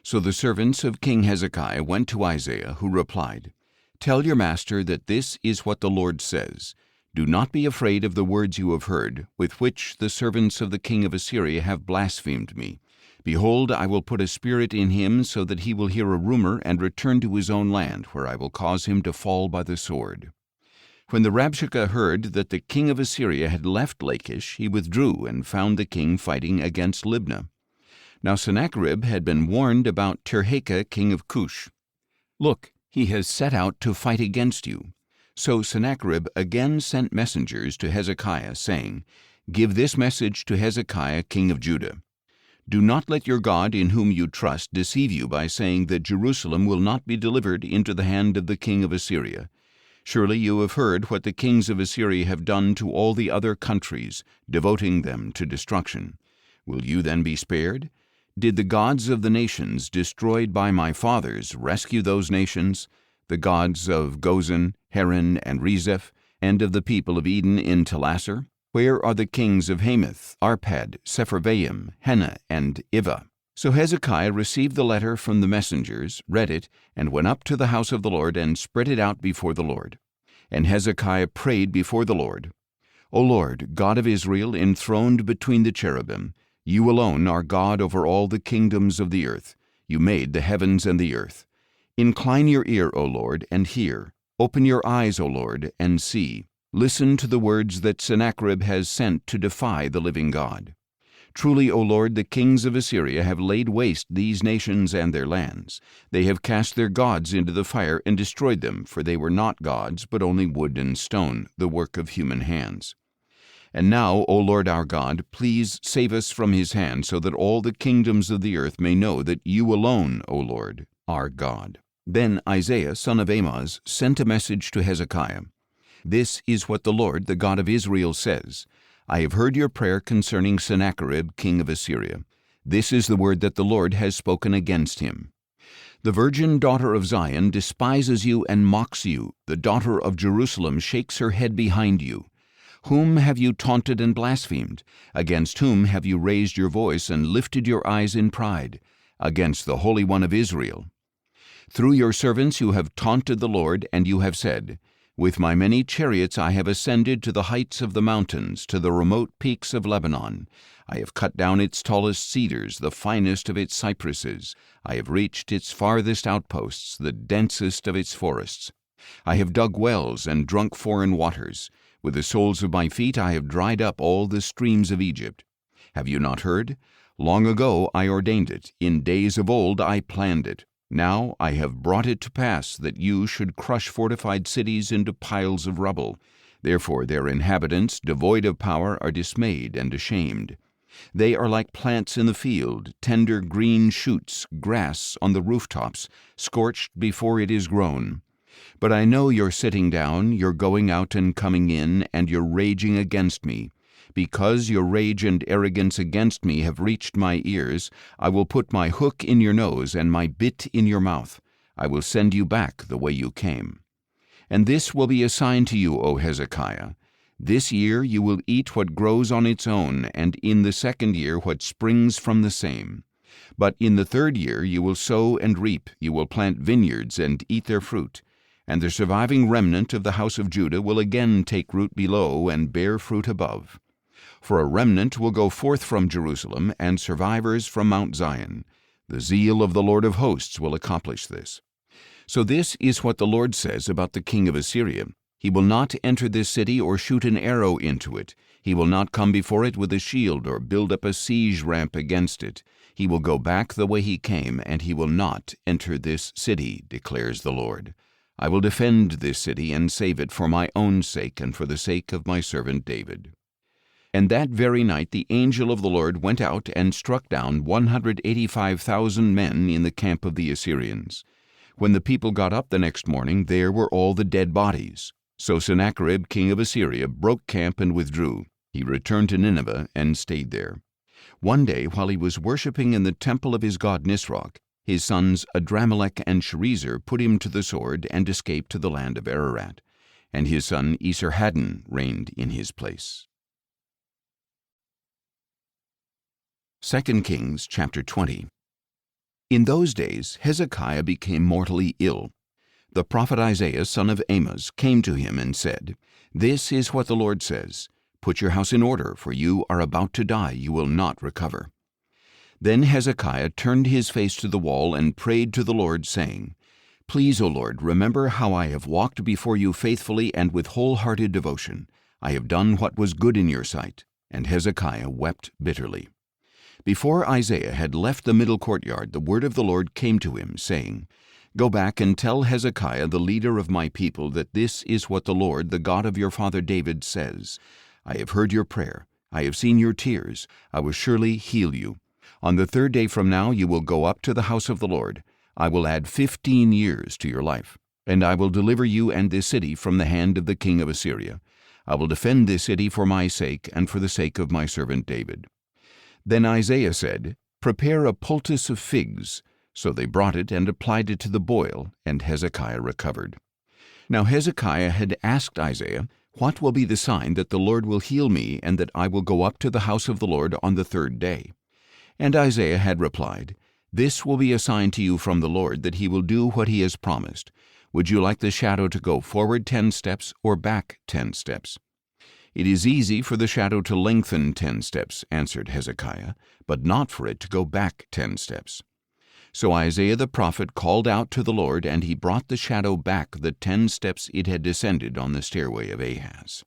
So the servants of King Hezekiah went to Isaiah, who replied, "Tell your master that this is what the Lord says. Do not be afraid of the words you have heard, with which the servants of the king of Assyria have blasphemed me. Behold, I will put a spirit in him so that he will hear a rumor and return to his own land, where I will cause him to fall by the sword." When the Rabshakeh heard that the king of Assyria had left Lachish, he withdrew and found the king fighting against Libnah. Now Sennacherib had been warned about Tirhakah king of Cush. "Look, he has set out to fight against you." So Sennacherib again sent messengers to Hezekiah, saying, "Give this message to Hezekiah king of Judah. Do not let your God in whom you trust deceive you by saying that Jerusalem will not be delivered into the hand of the king of Assyria. Surely you have heard what the kings of Assyria have done to all the other countries, devoting them to destruction. Will you then be spared? Did the gods of the nations destroyed by my fathers rescue those nations, the gods of Gozan, Haran, and Rezeph, and of the people of Eden in Telasar? Where are the kings of Hamath, Arpad, Sepharvaim, Hena, and Ivah?" So Hezekiah received the letter from the messengers, read it, and went up to the house of the Lord and spread it out before the Lord. And Hezekiah prayed before the Lord, "O Lord, God of Israel, enthroned between the cherubim, you alone are God over all the kingdoms of the earth. You made the heavens and the earth. Incline your ear, O Lord, and hear. Open your eyes, O Lord, and see. Listen to the words that Sennacherib has sent to defy the living God. Truly, O Lord, the kings of Assyria have laid waste these nations and their lands. They have cast their gods into the fire and destroyed them, for they were not gods, but only wood and stone, the work of human hands. And now, O Lord our God, please save us from his hand, so that all the kingdoms of the earth may know that you alone, O Lord, are God." Then Isaiah, son of Amoz, sent a message to Hezekiah. "This is what the Lord, the God of Israel, says. I have heard your prayer concerning Sennacherib, king of Assyria. This is the word that the Lord has spoken against him. The virgin daughter of Zion despises you and mocks you. The daughter of Jerusalem shakes her head behind you. Whom have you taunted and blasphemed? Against whom have you raised your voice and lifted your eyes in pride? Against the Holy One of Israel. Through your servants you have taunted the Lord, and you have said, 'With my many chariots I have ascended to the heights of the mountains, to the remote peaks of Lebanon. I have cut down its tallest cedars, the finest of its cypresses. I have reached its farthest outposts, the densest of its forests. I have dug wells and drunk foreign waters. With the soles of my feet I have dried up all the streams of Egypt. Have you not heard? Long ago I ordained it. In days of old I planned it. Now I have brought it to pass that you should crush fortified cities into piles of rubble. Therefore their inhabitants, devoid of power, are dismayed and ashamed. They are like plants in the field, tender green shoots, grass on the rooftops, scorched before it is grown. But I know your sitting down, your going out and coming in, and your raging against me. Because your rage and arrogance against me have reached my ears, I will put my hook in your nose and my bit in your mouth. I will send you back the way you came. And this will be a sign to you, O Hezekiah. This year you will eat what grows on its own, and in the second year what springs from the same. But in the third year you will sow and reap, you will plant vineyards and eat their fruit. And the surviving remnant of the house of Judah will again take root below and bear fruit above. For a remnant will go forth from Jerusalem, and survivors from Mount Zion. The zeal of the Lord of hosts will accomplish this. So this is what the Lord says about the king of Assyria. He will not enter this city or shoot an arrow into it. He will not come before it with a shield or build up a siege ramp against it. He will go back the way he came, and he will not enter this city, declares the Lord. I will defend this city and save it for my own sake and for the sake of my servant David. And that very night the angel of the Lord went out and struck down 185,000 men in the camp of the Assyrians. When the people got up the next morning, there were all the dead bodies. So Sennacherib, king of Assyria, broke camp and withdrew. He returned to Nineveh and stayed there. One day, while he was worshipping in the temple of his god Nisroch, his sons Adramelech and Sharezer put him to the sword and escaped to the land of Ararat. And his son Esarhaddon reigned in his place. 2 Kings chapter 20. In those days Hezekiah became mortally ill. The prophet Isaiah, son of Amoz, came to him and said, "This is what the Lord says, Put your house in order, for you are about to die, you will not recover." Then Hezekiah turned his face to the wall and prayed to the Lord, saying, "Please, O Lord, remember how I have walked before you faithfully and with wholehearted devotion. I have done what was good in your sight." And Hezekiah wept bitterly. Before Isaiah had left the middle courtyard, the word of the Lord came to him, saying, "Go back and tell Hezekiah, the leader of my people, that this is what the Lord, the God of your father David, says. I have heard your prayer. I have seen your tears. I will surely heal you. On the third day from now you will go up to the house of the Lord. I will add 15 years to your life, and I will deliver you and this city from the hand of the king of Assyria. I will defend this city for my sake and for the sake of my servant David." Then Isaiah said, "Prepare a poultice of figs." So they brought it and applied it to the boil, and Hezekiah recovered. Now Hezekiah had asked Isaiah, "What will be the sign that the Lord will heal me and that I will go up to the house of the Lord on the third day?" And Isaiah had replied, "This will be a sign to you from the Lord that he will do what he has promised. Would you like the shadow to go forward 10 steps or back 10 steps?" "It is easy for the shadow to lengthen 10 steps, answered Hezekiah, "but not for it to go back 10 steps. So Isaiah the prophet called out to the Lord, and he brought the shadow back the 10 steps it had descended on the stairway of Ahaz.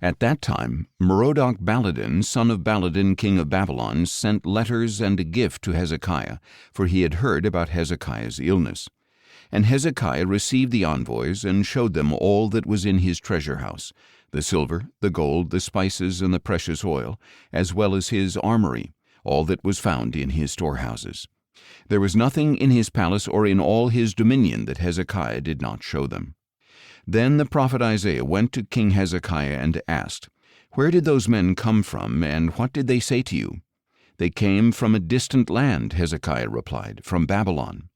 At that time Merodach-Baladan, son of Baladan, king of Babylon, sent letters and a gift to Hezekiah, for he had heard about Hezekiah's illness. And Hezekiah received the envoys and showed them all that was in his treasure house, the silver, the gold, the spices, and the precious oil, as well as his armory, all that was found in his storehouses. There was nothing in his palace or in all his dominion that Hezekiah did not show them. Then the prophet Isaiah went to King Hezekiah and asked, "Where did those men come from, and what did they say to you?" "They came from a distant land," Hezekiah replied, "from Babylon."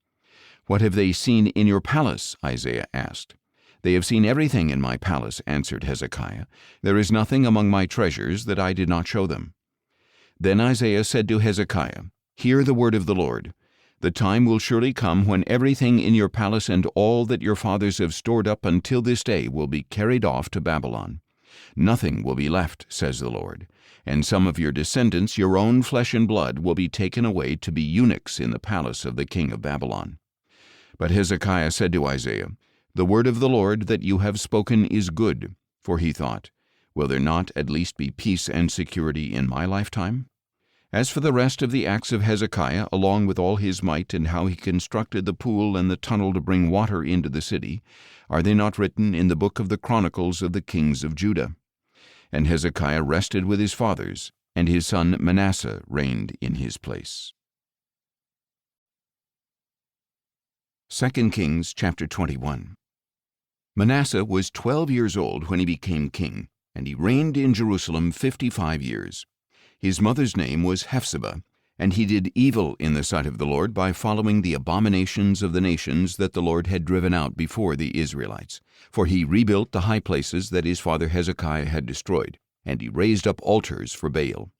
"What have they seen in your palace?" Isaiah asked. "They have seen everything in my palace," answered Hezekiah. "There is nothing among my treasures that I did not show them." Then Isaiah said to Hezekiah, "Hear the word of the Lord. The time will surely come when everything in your palace and all that your fathers have stored up until this day will be carried off to Babylon. Nothing will be left, says the Lord, and some of your descendants, your own flesh and blood, will be taken away to be eunuchs in the palace of the king of Babylon." But Hezekiah said to Isaiah, "The word of the Lord that you have spoken is good," for he thought, "Will there not at least be peace and security in my lifetime?" As for the rest of the acts of Hezekiah, along with all his might, and how he constructed the pool and the tunnel to bring water into the city, are they not written in the book of the Chronicles of the kings of Judah? And Hezekiah rested with his fathers, and his son Manasseh reigned in his place. 2 Kings chapter 21. Manasseh was 12 years old when he became king, and he reigned in Jerusalem 55 years. His mother's name was Hephzibah, and he did evil in the sight of the Lord by following the abominations of the nations that the Lord had driven out before the Israelites. For he rebuilt the high places that his father Hezekiah had destroyed, and he raised up altars for Baal.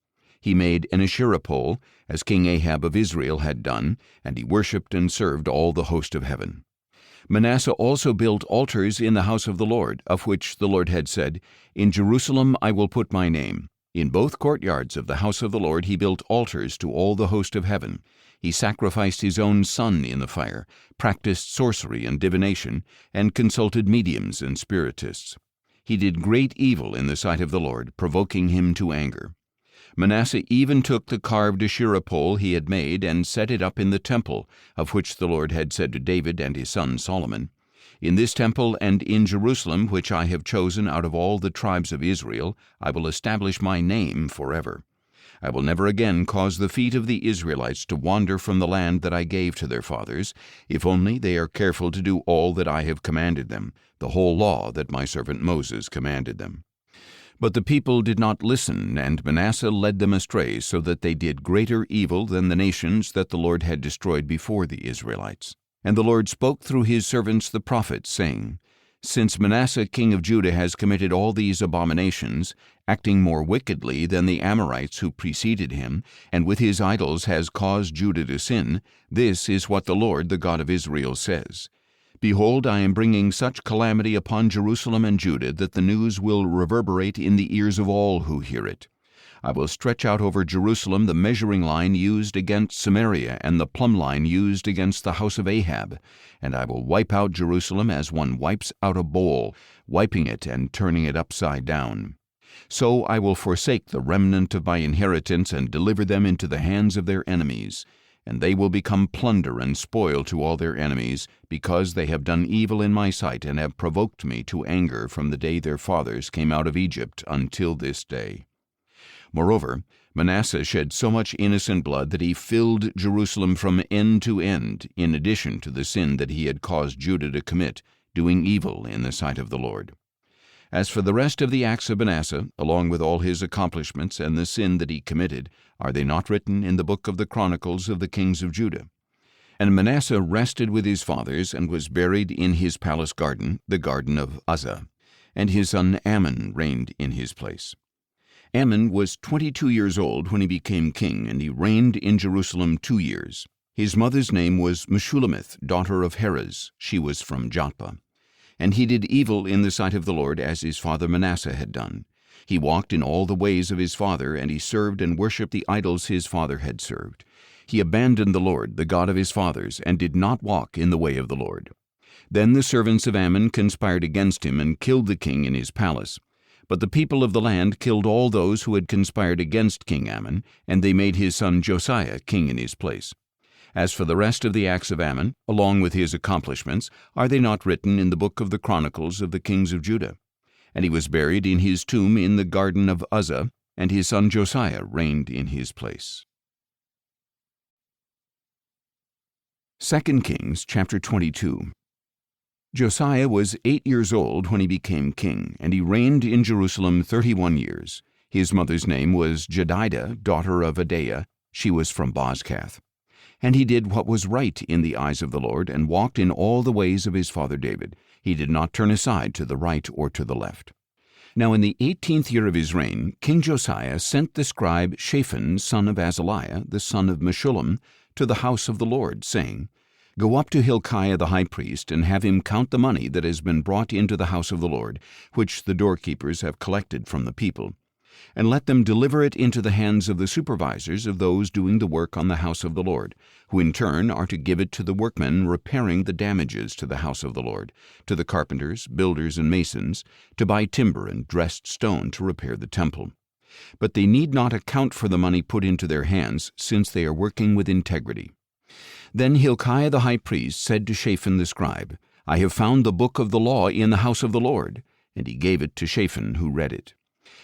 He made an Asherah pole, as King Ahab of Israel had done, and he worshipped and served all the host of heaven. Manasseh also built altars in the house of the Lord, of which the Lord had said, In Jerusalem I will put my name. In both courtyards of the house of the Lord he built altars to all the host of heaven. He sacrificed his own son in the fire, practiced sorcery and divination, and consulted mediums and spiritists. He did great evil in the sight of the Lord, provoking him to anger. Manasseh even took the carved Asherah pole he had made and set it up in the temple, of which the Lord had said to David and his son Solomon, In this temple and in Jerusalem, which I have chosen out of all the tribes of Israel, I will establish my name forever. I will never again cause the feet of the Israelites to wander from the land that I gave to their fathers, if only they are careful to do all that I have commanded them, the whole law that my servant Moses commanded them. But the people did not listen, and Manasseh led them astray, so that they did greater evil than the nations that the Lord had destroyed before the Israelites. And the Lord spoke through his servants the prophets, saying, Since Manasseh king of Judah has committed all these abominations, acting more wickedly than the Amorites who preceded him, and with his idols has caused Judah to sin, this is what the Lord, the God of Israel, says. Behold, I am bringing such calamity upon Jerusalem and Judah that the news will reverberate in the ears of all who hear it. I will stretch out over Jerusalem the measuring line used against Samaria and the plumb line used against the house of Ahab, and I will wipe out Jerusalem as one wipes out a bowl, wiping it and turning it upside down. So I will forsake the remnant of my inheritance and deliver them into the hands of their enemies. And they will become plunder and spoil to all their enemies, because they have done evil in my sight and have provoked me to anger from the day their fathers came out of Egypt until this day. Moreover, Manasseh shed so much innocent blood that he filled Jerusalem from end to end, in addition to the sin that he had caused Judah to commit, doing evil in the sight of the Lord. As for the rest of the acts of Manasseh, along with all his accomplishments and the sin that he committed, are they not written in the book of the Chronicles of the kings of Judah? And Manasseh rested with his fathers and was buried in his palace garden, the garden of Uzzah, and his son Amon reigned in his place. Amon was 22 years old when he became king, and he reigned in Jerusalem 2 years. His mother's name was Meshullemeth, daughter of Heres. She was from Jotbah. And he did evil in the sight of the Lord, as his father Manasseh had done. He walked in all the ways of his father, and he served and worshipped the idols his father had served. He abandoned the Lord, the God of his fathers, and did not walk in the way of the Lord. Then the servants of Amon conspired against him and killed the king in his palace. But the people of the land killed all those who had conspired against King Amon, and they made his son Josiah king in his place. As for the rest of the acts of Amon, along with his accomplishments, are they not written in the book of the Chronicles of the kings of Judah? And he was buried in his tomb in the garden of Uzzah, and his son Josiah reigned in his place. 2 Kings chapter 22. Josiah was 8 years old when he became king, and he reigned in Jerusalem 31 years. His mother's name was Jedidah, daughter of Adaiah. She was from Bozkath. And he did what was right in the eyes of the Lord, and walked in all the ways of his father David. He did not turn aside to the right or to the left. Now in the 18th year of his reign, King Josiah sent the scribe Shaphan, son of Azaliah, the son of Meshullam, to the house of the Lord, saying, Go up to Hilkiah the high priest, and have him count the money that has been brought into the house of the Lord, which the doorkeepers have collected from the people. And let them deliver it into the hands of the supervisors of those doing the work on the house of the Lord, who in turn are to give it to the workmen repairing the damages to the house of the Lord, to the carpenters, builders, and masons, to buy timber and dressed stone to repair the temple. But they need not account for the money put into their hands, since they are working with integrity. Then Hilkiah the high priest said to Shaphan the scribe, I have found the book of the law in the house of the Lord. And he gave it to Shaphan, who read it.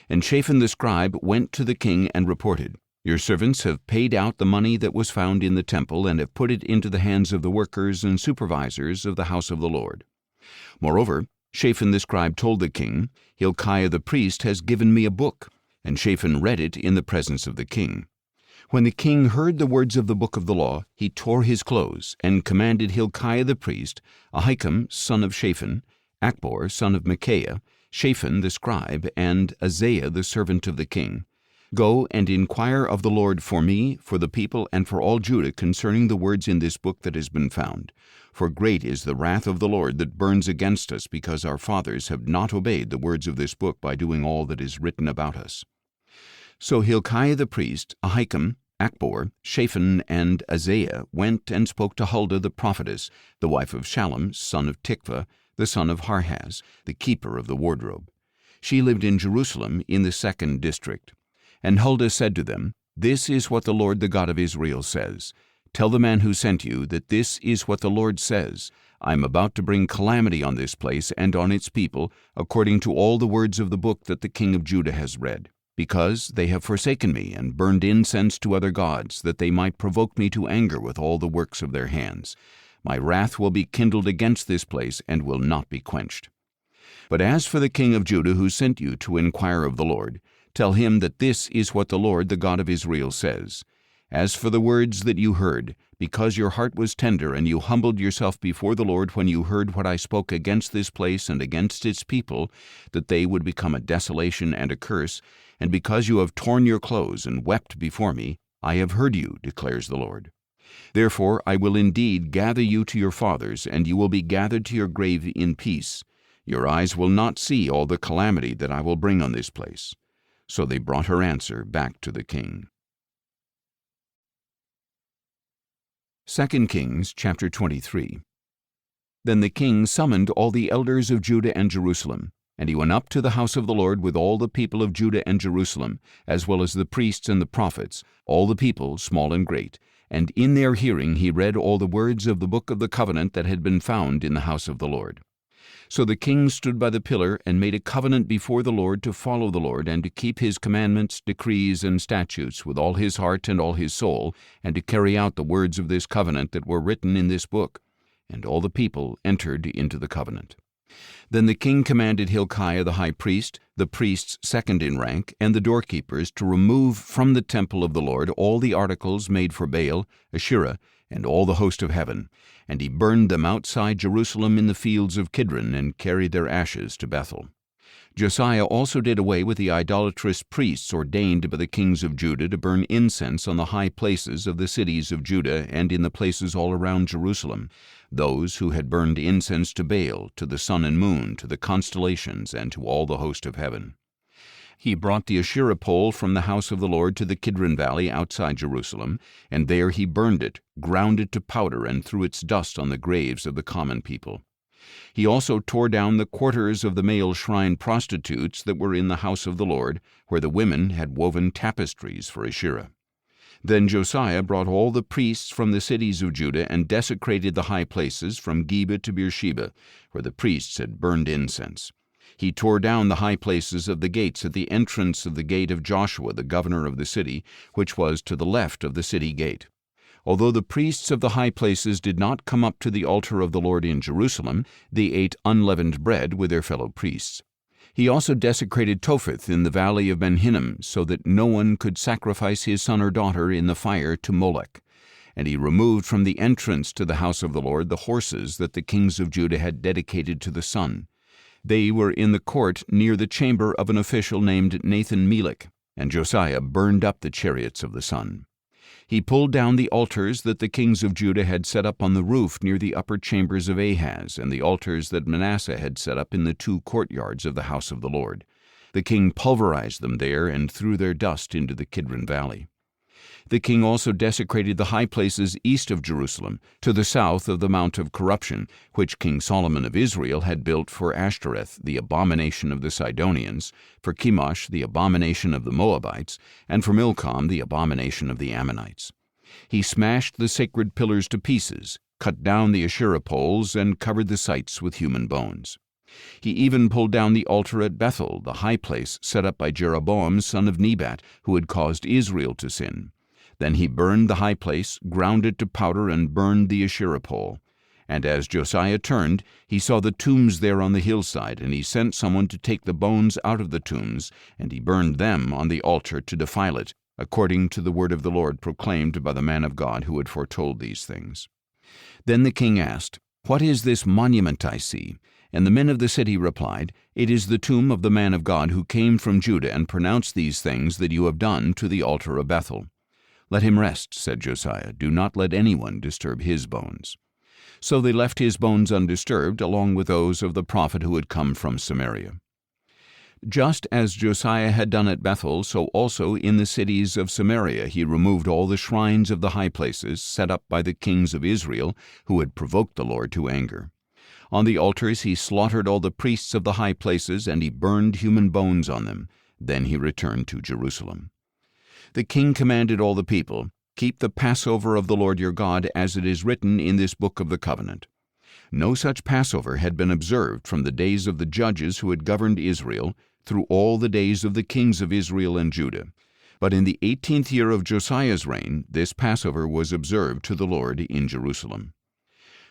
And Shaphan the scribe went to the king and reported, Your servants have paid out the money that was found in the temple, and have put it into the hands of the workers and supervisors of the house of the Lord. Moreover, Shaphan the scribe told the king, "Hilkiah the priest has given me a book." And Shaphan read it in the presence of the king. When the king heard the words of the book of the law, he tore his clothes, and commanded Hilkiah the priest, Ahikam son of Shaphan, Achbor son of Micaiah, Shaphan the scribe, and Azariah the servant of the king, "Go and inquire of the Lord for me, for the people, and for all Judah concerning the words in this book that has been found. For great is the wrath of the Lord that burns against us, because our fathers have not obeyed the words of this book by doing all that is written about us." So Hilkiah the priest, Ahikam, Achbor, Shaphan, and Azariah went and spoke to Huldah the prophetess, the wife of Shallum, son of Tikvah, the son of Harhas, the keeper of the wardrobe. She lived in Jerusalem in the 2nd district. And Huldah said to them, "This is what the Lord, the God of Israel, says. Tell the man who sent you that this is what the Lord says. I am about to bring calamity on this place and on its people, according to all the words of the book that the king of Judah has read, because they have forsaken me and burned incense to other gods, that they might provoke me to anger with all the works of their hands. My wrath will be kindled against this place and will not be quenched. But as for the king of Judah who sent you to inquire of the Lord, tell him that this is what the Lord, the God of Israel, says. As for the words that you heard, because your heart was tender and you humbled yourself before the Lord when you heard what I spoke against this place and against its people, that they would become a desolation and a curse, and because you have torn your clothes and wept before me, I have heard you, declares the Lord. Therefore I will indeed gather you to your fathers, and you will be gathered to your grave in peace. Your eyes will not see all the calamity that I will bring on this place." So they brought her answer back to the king. 2 Kings chapter 23. Then the king summoned all the elders of Judah and Jerusalem, and he went up to the house of the Lord with all the people of Judah and Jerusalem, as well as the priests and the prophets, all the people, small and great. And in their hearing he read all the words of the book of the covenant that had been found in the house of the Lord. So the king stood by the pillar and made a covenant before the Lord to follow the Lord and to keep his commandments, decrees, and statutes with all his heart and all his soul, and to carry out the words of this covenant that were written in this book. And all the people entered into the covenant. Then the king commanded Hilkiah the high priest, the priests second in rank, and the doorkeepers to remove from the temple of the Lord all the articles made for Baal, Asherah, and all the host of heaven. And he burned them outside Jerusalem in the fields of Kidron, and carried their ashes to Bethel. Josiah also did away with the idolatrous priests ordained by the kings of Judah to burn incense on the high places of the cities of Judah and in the places all around Jerusalem, those who had burned incense to Baal, to the sun and moon, to the constellations, and to all the host of heaven. He brought the Asherah pole from the house of the Lord to the Kidron valley outside Jerusalem, and there he burned it, ground it to powder, and threw its dust on the graves of the common people. He also tore down the quarters of the male shrine prostitutes that were in the house of the Lord, where the women had woven tapestries for Asherah. Then Josiah brought all the priests from the cities of Judah and desecrated the high places from Geba to Beersheba, where the priests had burned incense. He tore down the high places of the gates at the entrance of the gate of Joshua, the governor of the city, which was to the left of the city gate. Although the priests of the high places did not come up to the altar of the Lord in Jerusalem, they ate unleavened bread with their fellow priests. He also desecrated Topheth in the valley of Ben Hinnom, so that no one could sacrifice his son or daughter in the fire to Molech. And he removed from the entrance to the house of the Lord the horses that the kings of Judah had dedicated to the sun. They were in the court near the chamber of an official named Nathan-Melech, and Josiah burned up the chariots of the sun. He pulled down the altars that the kings of Judah had set up on the roof near the upper chambers of Ahaz, and the altars that Manasseh had set up in the 2 courtyards of the house of the Lord. The king pulverized them there and threw their dust into the Kidron valley. The king also desecrated the high places east of Jerusalem, to the south of the Mount of Corruption, which King Solomon of Israel had built for Ashtoreth, the abomination of the Sidonians, for Chemosh, the abomination of the Moabites, and for Milcom, the abomination of the Ammonites. He smashed the sacred pillars to pieces, cut down the Asherah poles, and covered the sites with human bones. He even pulled down the altar at Bethel, the high place set up by Jeroboam son of Nebat, who had caused Israel to sin. Then he burned the high place, ground it to powder, and burned the Asherah pole. And as Josiah turned, he saw the tombs there on the hillside, and he sent someone to take the bones out of the tombs, and he burned them on the altar to defile it, according to the word of the Lord proclaimed by the man of God who had foretold these things. Then the king asked, "What is this monument I see?" And the men of the city replied, "It is the tomb of the man of God who came from Judah and pronounced these things that you have done to the altar of Bethel." "Let him rest," said Josiah. "Do not let anyone disturb his bones." So they left his bones undisturbed, along with those of the prophet who had come from Samaria. Just as Josiah had done at Bethel, so also in the cities of Samaria he removed all the shrines of the high places set up by the kings of Israel who had provoked the Lord to anger. On the altars he slaughtered all the priests of the high places, and he burned human bones on them. Then he returned to Jerusalem. The king commanded all the people, "Keep the Passover of the Lord your God, as it is written in this book of the covenant." No such Passover had been observed from the days of the judges who had governed Israel through all the days of the kings of Israel and Judah. But in the 18th year of Josiah's reign, this Passover was observed to the Lord in Jerusalem.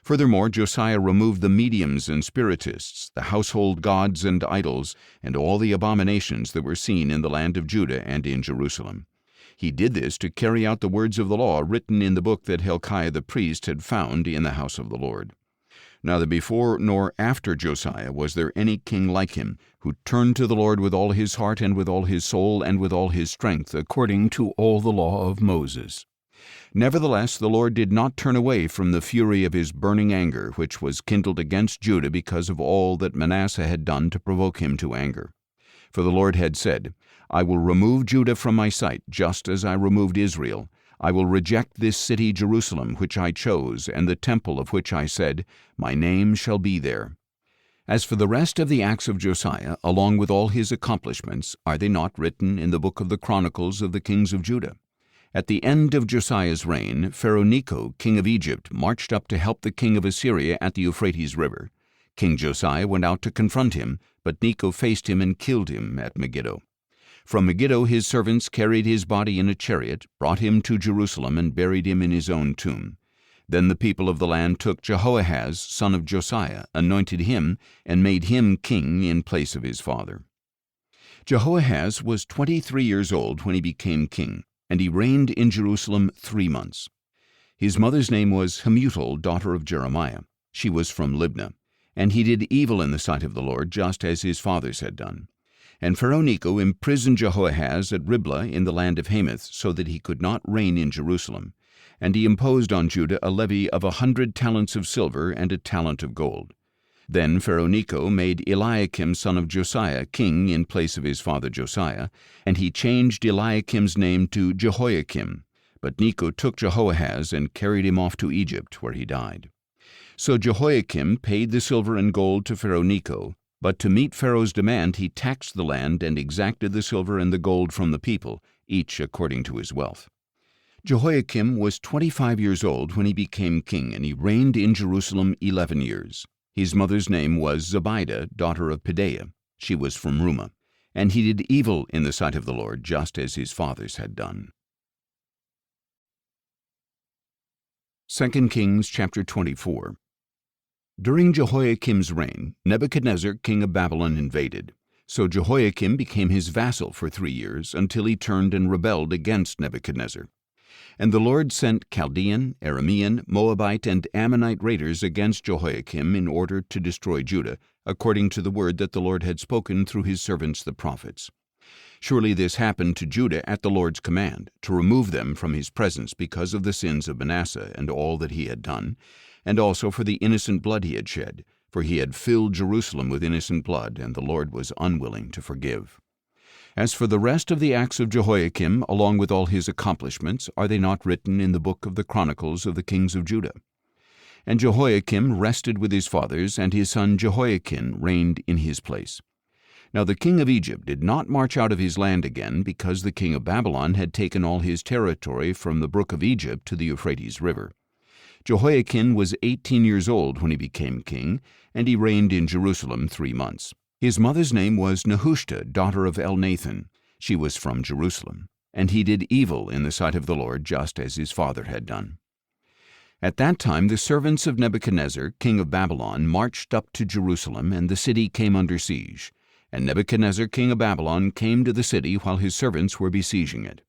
Furthermore, Josiah removed the mediums and spiritists, the household gods and idols, and all the abominations that were seen in the land of Judah and in Jerusalem. He did this to carry out the words of the law written in the book that Hilkiah the priest had found in the house of the Lord. Neither before nor after Josiah was there any king like him, who turned to the Lord with all his heart and with all his soul and with all his strength, according to all the law of Moses. Nevertheless, the Lord did not turn away from the fury of his burning anger, which was kindled against Judah because of all that Manasseh had done to provoke him to anger. For the Lord had said, "I will remove Judah from my sight, just as I removed Israel. I will reject this city Jerusalem, which I chose, and the temple of which I said, My name shall be there." As for the rest of the acts of Josiah, along with all his accomplishments, are they not written in the book of the Chronicles of the kings of Judah? At the end of Josiah's reign, Pharaoh Necho, king of Egypt, marched up to help the king of Assyria at the Euphrates River. King Josiah went out to confront him, but Necho faced him and killed him at Megiddo. From Megiddo his servants carried his body in a chariot, brought him to Jerusalem, and buried him in his own tomb. Then the people of the land took Jehoahaz, son of Josiah, anointed him, and made him king in place of his father. Jehoahaz was 23 years old when he became king, and he reigned in Jerusalem 3 months. His mother's name was Hamutal, daughter of Jeremiah. She was from Libnah. And he did evil in the sight of the Lord, just as his fathers had done. And Pharaoh Necho imprisoned Jehoahaz at Riblah in the land of Hamath, so that he could not reign in Jerusalem. And he imposed on Judah a levy of 100 talents of silver and a talent of gold. Then Pharaoh Necho made Eliakim son of Josiah king in place of his father Josiah, and he changed Eliakim's name to Jehoiakim. But Necho took Jehoahaz and carried him off to Egypt, where he died. So Jehoiakim paid the silver and gold to Pharaoh Necho, but to meet Pharaoh's demand he taxed the land and exacted the silver and the gold from the people, each according to his wealth. Jehoiakim was 25 years old when he became king, and he reigned in Jerusalem 11 years. His mother's name was Zebidah, daughter of Pedaiah. She was from Rumah. And he did evil in the sight of the Lord, just as his fathers had done. 2 Kings chapter 24. During Jehoiakim's reign, Nebuchadnezzar, king of Babylon, invaded. So Jehoiakim became his vassal for 3 years, until he turned and rebelled against Nebuchadnezzar. And the Lord sent Chaldean, Aramean, Moabite, and Ammonite raiders against Jehoiakim in order to destroy Judah, according to the word that the Lord had spoken through his servants the prophets. Surely this happened to Judah at the Lord's command, to remove them from his presence because of the sins of Manasseh and all that he had done, and also for the innocent blood he had shed, for he had filled Jerusalem with innocent blood, and the Lord was unwilling to forgive. As for the rest of the acts of Jehoiakim, along with all his accomplishments, are they not written in the book of the Chronicles of the kings of Judah? And Jehoiakim rested with his fathers, and his son Jehoiakim reigned in his place. Now the king of Egypt did not march out of his land again, because the king of Babylon had taken all his territory from the brook of Egypt to the Euphrates River. Jehoiakim was 18 years old when he became king, and he reigned in Jerusalem 3 months. His mother's name was Nehushta, daughter of Elnathan. She was from Jerusalem. And he did evil in the sight of the Lord, just as his father had done. At that time the servants of Nebuchadnezzar, king of Babylon, marched up to Jerusalem, and the city came under siege. And Nebuchadnezzar, king of Babylon, came to the city while his servants were besieging it.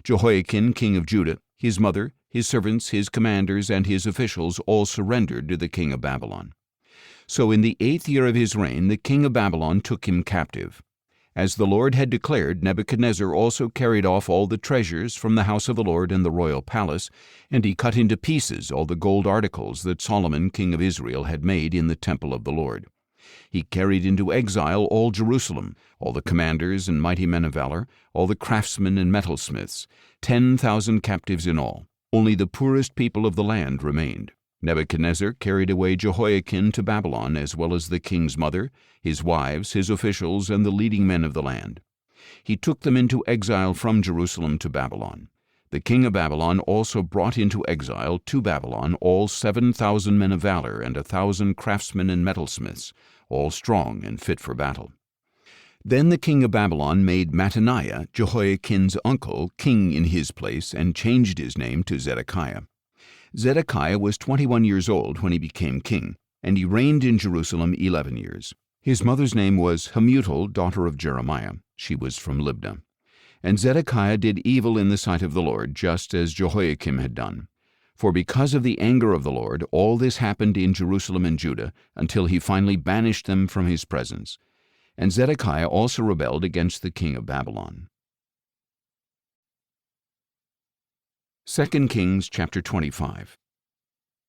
Jehoiakim, king of Judah, his mother, his servants, his commanders, and his officials all surrendered to the king of Babylon. So in the 8th year of his reign the king of Babylon took him captive. As the Lord had declared, Nebuchadnezzar also carried off all the treasures from the house of the Lord and the royal palace, and he cut into pieces all the gold articles that Solomon king of Israel had made in the temple of the Lord. He carried into exile all Jerusalem, all the commanders and mighty men of valor, all the craftsmen and metalsmiths, 10,000 captives in all. Only the poorest people of the land remained. Nebuchadnezzar carried away Jehoiakim to Babylon, as well as the king's mother, his wives, his officials, and the leading men of the land. He took them into exile from Jerusalem to Babylon. The king of Babylon also brought into exile to Babylon all 7,000 men of valor and 1,000 craftsmen and metalsmiths, all strong and fit for battle. Then the king of Babylon made Mattaniah, Jehoiakim's uncle, king in his place, and changed his name to Zedekiah. Zedekiah was 21 years old when he became king, and he reigned in Jerusalem 11 years. His mother's name was Hamutal, daughter of Jeremiah. She was from Libnah. And Zedekiah did evil in the sight of the Lord, just as Jehoiakim had done. For because of the anger of the Lord, all this happened in Jerusalem and Judah, until he finally banished them from his presence. And Zedekiah also rebelled against the king of Babylon. 2 Kings chapter 25.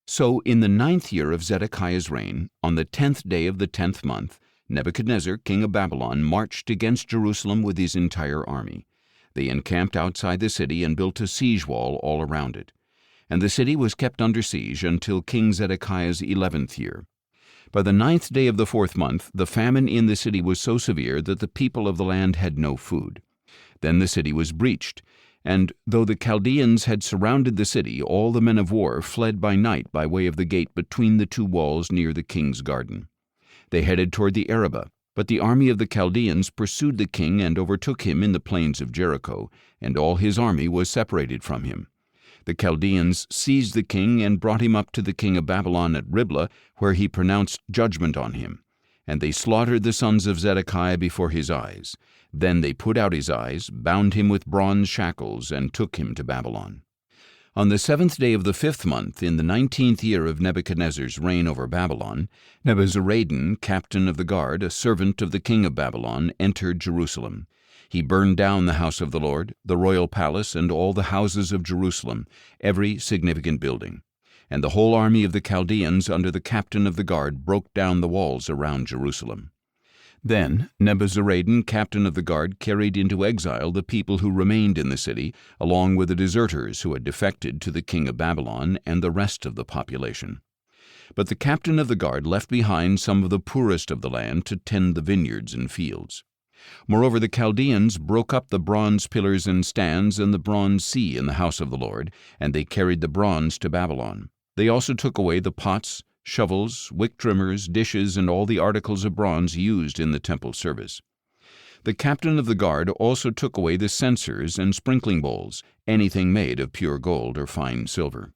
So in the 9th year of Zedekiah's reign, on the 10th day of the 10th month, Nebuchadnezzar, king of Babylon, marched against Jerusalem with his entire army. They encamped outside the city and built a siege wall all around it. And the city was kept under siege until King Zedekiah's 11th year. By the 9th day of the 4th month, the famine in the city was so severe that the people of the land had no food. Then the city was breached, and though the Chaldeans had surrounded the city, all the men of war fled by night by way of the gate between the two walls near the king's garden. They headed toward the Arabah, but the army of the Chaldeans pursued the king and overtook him in the plains of Jericho, and all his army was separated from him. The Chaldeans seized the king and brought him up to the king of Babylon at Riblah, where he pronounced judgment on him. And they slaughtered the sons of Zedekiah before his eyes. Then they put out his eyes, bound him with bronze shackles, and took him to Babylon. On the 7th day of the 5th month, in the 19th year of Nebuchadnezzar's reign over Babylon, Nebuzaradan, captain of the guard, a servant of the king of Babylon, entered Jerusalem. He burned down the house of the Lord, the royal palace, and all the houses of Jerusalem, every significant building. And the whole army of the Chaldeans under the captain of the guard broke down the walls around Jerusalem. Then Nebuzaradan, captain of the guard, carried into exile the people who remained in the city, along with the deserters who had defected to the king of Babylon and the rest of the population. But the captain of the guard left behind some of the poorest of the land to tend the vineyards and fields. Moreover, the Chaldeans broke up the bronze pillars and stands and the bronze sea in the house of the Lord, and they carried the bronze to Babylon. They also took away the pots, shovels, wick trimmers, dishes, and all the articles of bronze used in the temple service. The captain of the guard also took away the censers and sprinkling bowls, anything made of pure gold or fine silver.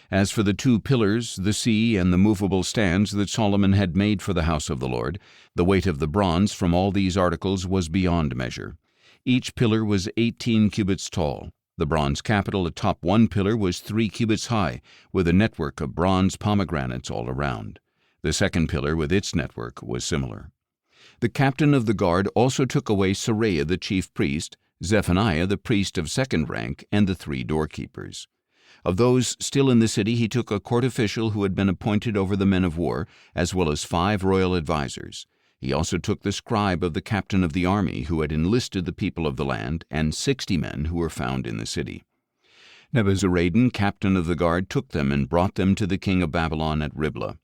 As for the 2 pillars, the sea, and the movable stands that Solomon had made for the house of the Lord, the weight of the bronze from all these articles was beyond measure. Each pillar was 18 cubits tall. The bronze capital atop one pillar was 3 cubits high, with a network of bronze pomegranates all around. The second pillar with its network was similar. The captain of the guard also took away Seraiah the chief priest, Zephaniah the priest of second rank, and the 3 doorkeepers. Of those still in the city he took a court official who had been appointed over the men of war, as well as 5 royal advisers. He also took the scribe of the captain of the army who had enlisted the people of the land, and 60 men who were found in the city. Nebuzaradan, captain of the guard, took them and brought them to the king of Babylon at Riblah.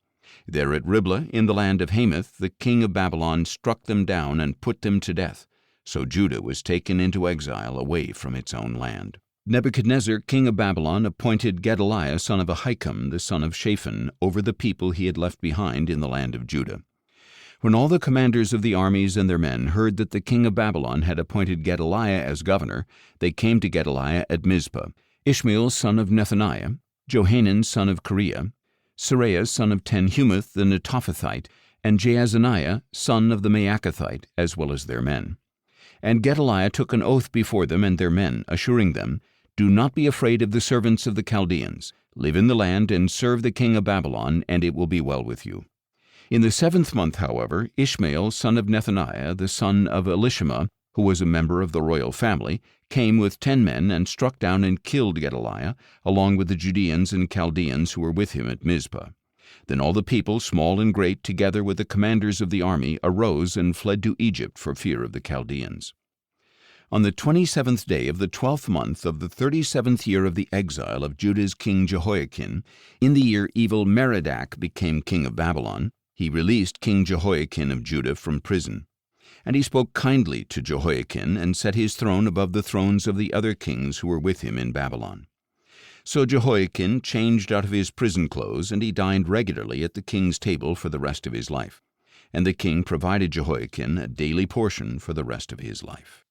There at Riblah, in the land of Hamath, the king of Babylon struck them down and put them to death. So Judah was taken into exile away from its own land. Nebuchadnezzar, king of Babylon, appointed Gedaliah, son of Ahikam, the son of Shaphan, over the people he had left behind in the land of Judah. When all the commanders of the armies and their men heard that the king of Babylon had appointed Gedaliah as governor, they came to Gedaliah at Mizpah. Ishmael, son of Nethaniah, Johanan son of Kareah, Seraiah son of Tanhumeth the Netophathite, and Jaazaniah son of the Maacathite, as well as their men. And Gedaliah took an oath before them and their men, assuring them, "Do not be afraid of the servants of the Chaldeans. Live in the land and serve the king of Babylon, and it will be well with you." In the 7th month, however, Ishmael son of Nethaniah, the son of Elishama, who was a member of the royal family, came with 10 men and struck down and killed Gedaliah, along with the Judeans and Chaldeans who were with him at Mizpah. Then all the people, small and great, together with the commanders of the army, arose and fled to Egypt for fear of the Chaldeans. On the 27th day of the 12th month of the 37th year of the exile of Judah's king Jehoiakim, in the year Evil-Merodach became king of Babylon, he released King Jehoiakim of Judah from prison. And he spoke kindly to Jehoiakim and set his throne above the thrones of the other kings who were with him in Babylon. So Jehoiakim changed out of his prison clothes, and he dined regularly at the king's table for the rest of his life. And the king provided Jehoiakim a daily portion for the rest of his life.